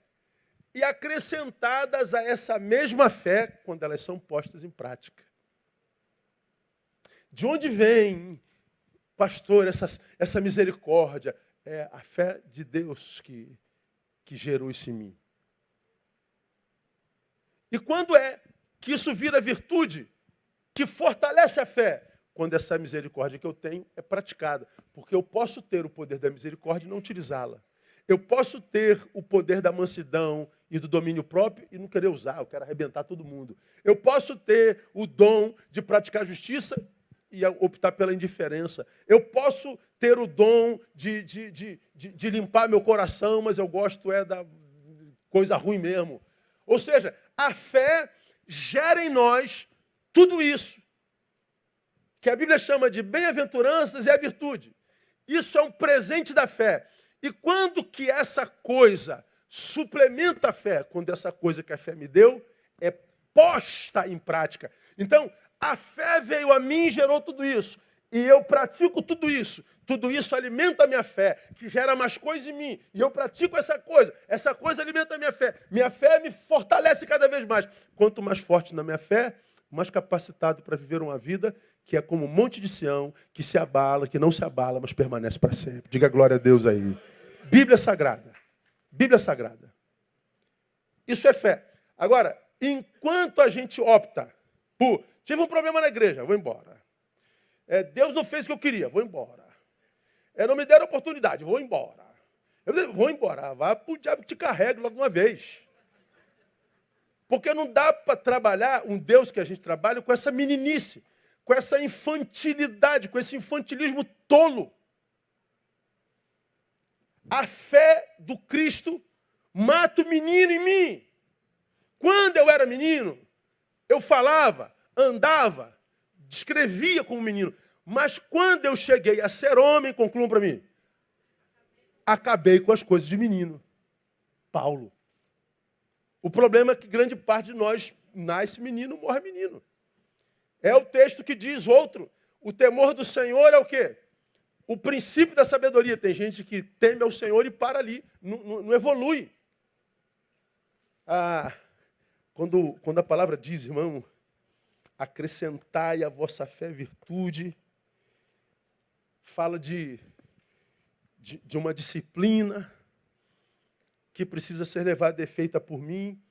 e acrescentadas a essa mesma fé quando elas são postas em prática. De onde vem, pastor, essa misericórdia? É a fé de Deus que gerou isso em mim. E quando é que isso vira virtude, que fortalece a fé? Quando essa misericórdia que eu tenho é praticada. Porque eu posso ter o poder da misericórdia e não utilizá-la. Eu posso ter o poder da mansidão e do domínio próprio e não querer usar, eu quero arrebentar todo mundo. Eu posso ter o dom de praticar justiça e optar pela indiferença. Eu posso ter o dom de limpar meu coração, mas eu gosto da coisa ruim mesmo. Ou seja, a fé gera em nós tudo isso, que a Bíblia chama de bem-aventuranças e a virtude. Isso é um presente da fé. E quando que essa coisa suplementa a fé? Quando essa coisa que a fé me deu é posta em prática. Então, a fé veio a mim e gerou tudo isso. E eu pratico tudo isso. Tudo isso alimenta a minha fé, que gera mais coisa em mim. E eu pratico essa coisa. Essa coisa alimenta a minha fé. Minha fé me fortalece cada vez mais. Quanto mais forte na minha fé, mais capacitado para viver uma vida que é como um monte de Sião, que se abala, que não se abala, mas permanece para sempre. Diga glória a Deus aí. Bíblia Sagrada. Bíblia Sagrada. Isso é fé. Agora, enquanto a gente opta por... Tive um problema na igreja, vou embora. Deus não fez o que eu queria, vou embora. Não me deram oportunidade, vou embora. Vou embora. Vai para o diabo que te carregue logo de uma vez. Porque não dá para trabalhar um Deus que a gente trabalha com essa meninice, com essa infantilidade, com esse infantilismo tolo. A fé do Cristo mata o menino em mim. Quando eu era menino, eu falava, andava, descrevia como menino. Mas quando eu cheguei a ser homem, concluam para mim, acabei com as coisas de menino. Paulo. O problema é que grande parte de nós nasce menino, morre menino. É o texto que diz outro. O temor do Senhor é o quê? O princípio da sabedoria. Tem gente que teme ao Senhor e para ali, não evolui. Quando a palavra diz, irmão, acrescentai à vossa fé virtude, fala de uma disciplina que precisa ser levada efeito por mim,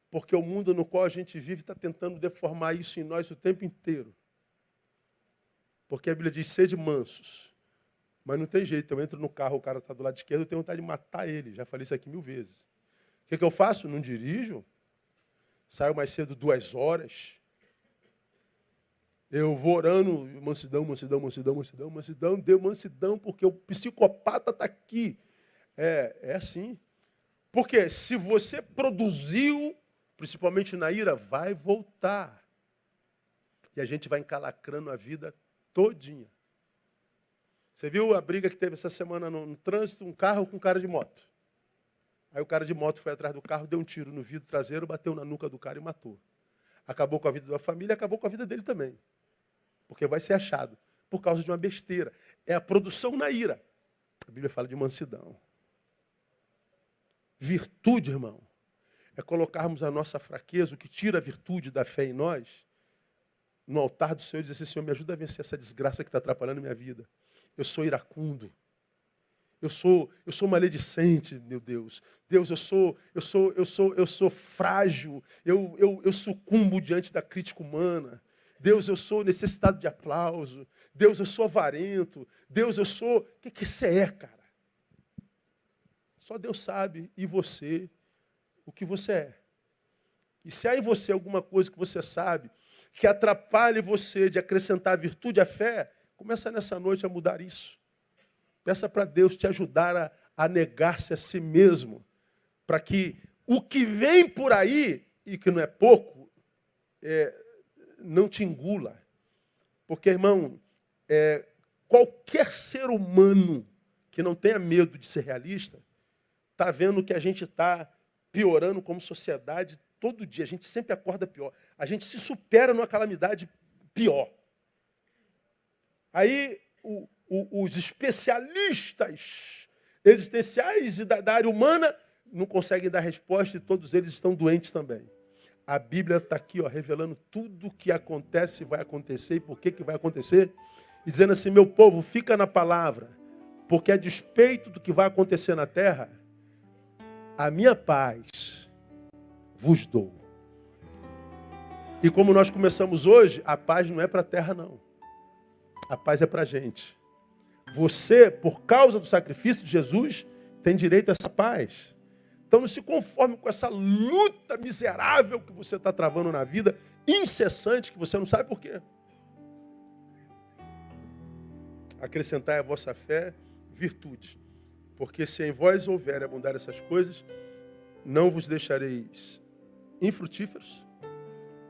porque o mundo no qual a gente vive está tentando deformar isso em nós o tempo inteiro. Porque a Bíblia diz, sede mansos. Mas não tem jeito, eu entro no carro, o cara está do lado esquerdo, eu tenho vontade de matar ele. Já falei isso aqui 1000 vezes. O que eu faço? Não dirijo. Saio mais cedo 2 horas. Eu vou orando, mansidão, deu mansidão, porque o psicopata está aqui. É assim. Porque se você produziu, principalmente na ira, vai voltar. E a gente vai encalacrando a vida todinha. Você viu a briga que teve essa semana no trânsito? Um carro com um cara de moto. Aí o cara de moto foi atrás do carro, deu um tiro no vidro traseiro, bateu na nuca do cara e matou. Acabou com a vida da família, acabou com a vida dele também. Porque vai ser achado por causa de uma besteira. É a produção na ira. A Bíblia fala de mansidão. Virtude, irmão, é colocarmos a nossa fraqueza, o que tira a virtude da fé em nós, no altar do Senhor e dizer assim, Senhor, me ajuda a vencer essa desgraça que está atrapalhando a minha vida. Eu sou iracundo. Eu sou maledicente, meu Deus. Deus, eu sou frágil. Eu sucumbo diante da crítica humana. Deus, eu sou necessitado de aplauso. Deus, eu sou avarento. Deus, eu sou... O que você é, cara? Só Deus sabe, e você, o que você é. E se há em você alguma coisa que você sabe, que atrapalhe você de acrescentar a virtude à fé, começa nessa noite a mudar isso. Peça para Deus te ajudar a negar-se a si mesmo, para que o que vem por aí, e que não é pouco, não te engula. Porque, irmão, qualquer ser humano que não tenha medo de ser realista, está vendo que a gente está piorando como sociedade todo dia. A gente sempre acorda pior. A gente se supera numa calamidade pior. Aí os especialistas existenciais e da área humana não conseguem dar resposta e todos eles estão doentes também. A Bíblia está aqui, revelando tudo o que acontece e vai acontecer e por que vai acontecer. E dizendo assim, meu povo, fica na palavra, porque a despeito do que vai acontecer na terra, a minha paz vos dou. E como nós começamos hoje, a paz não é para a terra, não. A paz é para a gente. Você, por causa do sacrifício de Jesus, tem direito a essa paz. Então não se conforme com essa luta miserável que você está travando na vida, incessante, que você não sabe por quê. Acrescentai à vossa fé virtude. Porque se em vós houver abundar essas coisas, não vos deixareis infrutíferos,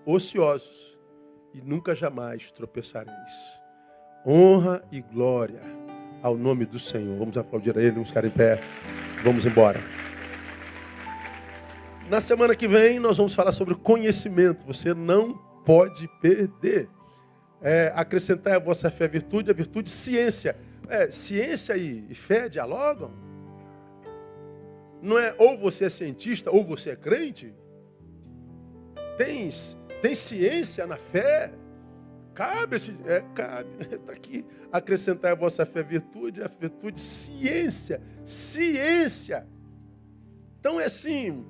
ociosos, e nunca jamais tropeçareis. Honra e glória ao nome do Senhor. Vamos aplaudir a Ele, vamos ficar em pé. Vamos embora. Na semana que vem, nós vamos falar sobre conhecimento. Você não pode perder. Acrescentar a vossa fé virtude, a virtude ciência. Ciência e fé dialogam. Não é ou você é cientista ou você é crente. Tem ciência na fé. Cabe. Está aqui. Acrescentar a vossa fé virtude, a virtude ciência. Ciência. Então é assim...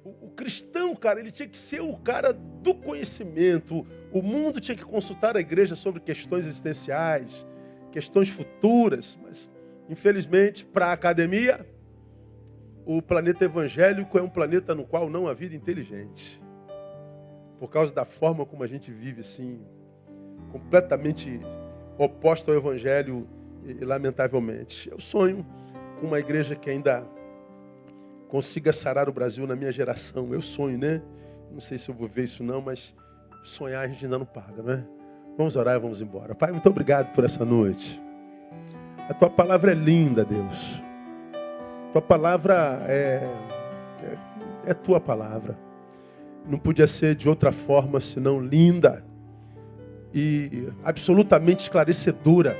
O cristão, cara, ele tinha que ser o cara do conhecimento. O mundo tinha que consultar a igreja sobre questões existenciais, questões futuras. Mas, infelizmente, para a academia, o planeta evangélico é um planeta no qual não há vida inteligente. Por causa da forma como a gente vive, assim, completamente oposta ao evangelho, lamentavelmente. Eu sonho com uma igreja que ainda consiga sarar o Brasil na minha geração. Eu sonho, né? Não sei se eu vou ver isso não, mas sonhar a gente ainda não paga, né? Vamos orar e vamos embora. Pai, muito obrigado por essa noite. A Tua palavra é linda, Deus. Tua palavra é Tua palavra. Não podia ser de outra forma senão linda e absolutamente esclarecedora.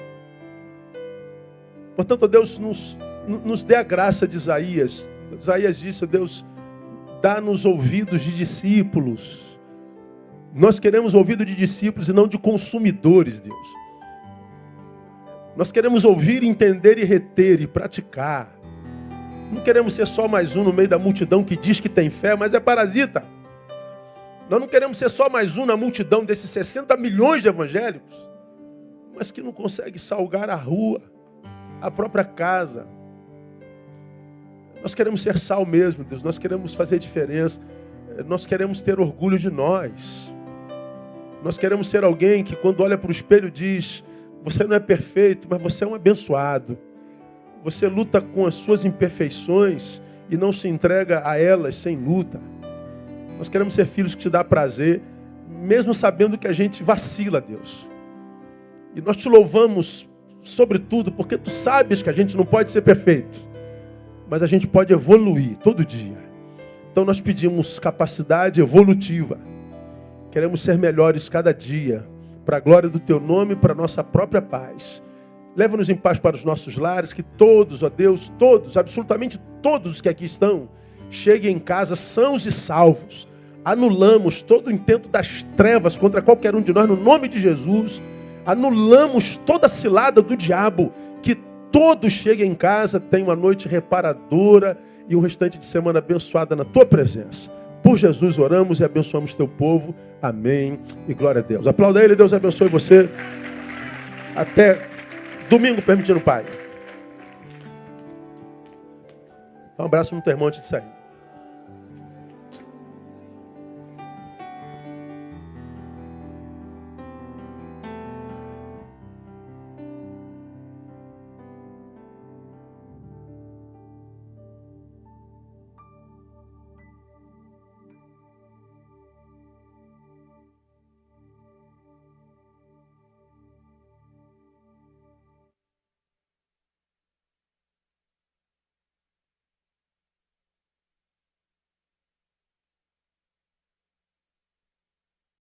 Portanto, Deus, nos dê a graça de Isaías. Isaías disse, Deus, dá-nos ouvidos de discípulos. Nós queremos ouvido de discípulos e não de consumidores, Deus. Nós queremos ouvir, entender e reter e praticar. Não queremos ser só mais um no meio da multidão que diz que tem fé, mas é parasita. Nós não queremos ser só mais um na multidão desses 60 milhões de evangélicos, mas que não consegue salgar a rua, a própria casa. Nós queremos ser sal mesmo, Deus. Nós queremos fazer diferença. Nós queremos ter orgulho de nós. Nós queremos ser alguém que quando olha para o espelho diz, você não é perfeito, mas você é um abençoado. Você luta com as suas imperfeições e não se entrega a elas sem luta. Nós queremos ser filhos que te dá prazer, mesmo sabendo que a gente vacila, Deus. E nós te louvamos, sobretudo, porque tu sabes que a gente não pode ser perfeito. Mas a gente pode evoluir todo dia. Então nós pedimos capacidade evolutiva. Queremos ser melhores cada dia. Para a glória do Teu nome e para a nossa própria paz. Leva-nos em paz para os nossos lares. Que todos, ó Deus, todos, absolutamente todos os que aqui estão, cheguem em casa sãos e salvos. Anulamos todo o intento das trevas contra qualquer um de nós no nome de Jesus. Anulamos toda a cilada do diabo. Que todos cheguem em casa, tenham uma noite reparadora e um restante de semana abençoada na Tua presença. Por Jesus oramos e abençoamos Teu povo. Amém e glória a Deus. Aplauda Ele, Deus abençoe você. Até domingo, permitindo o Pai. Dá um abraço no teu irmão antes de sair.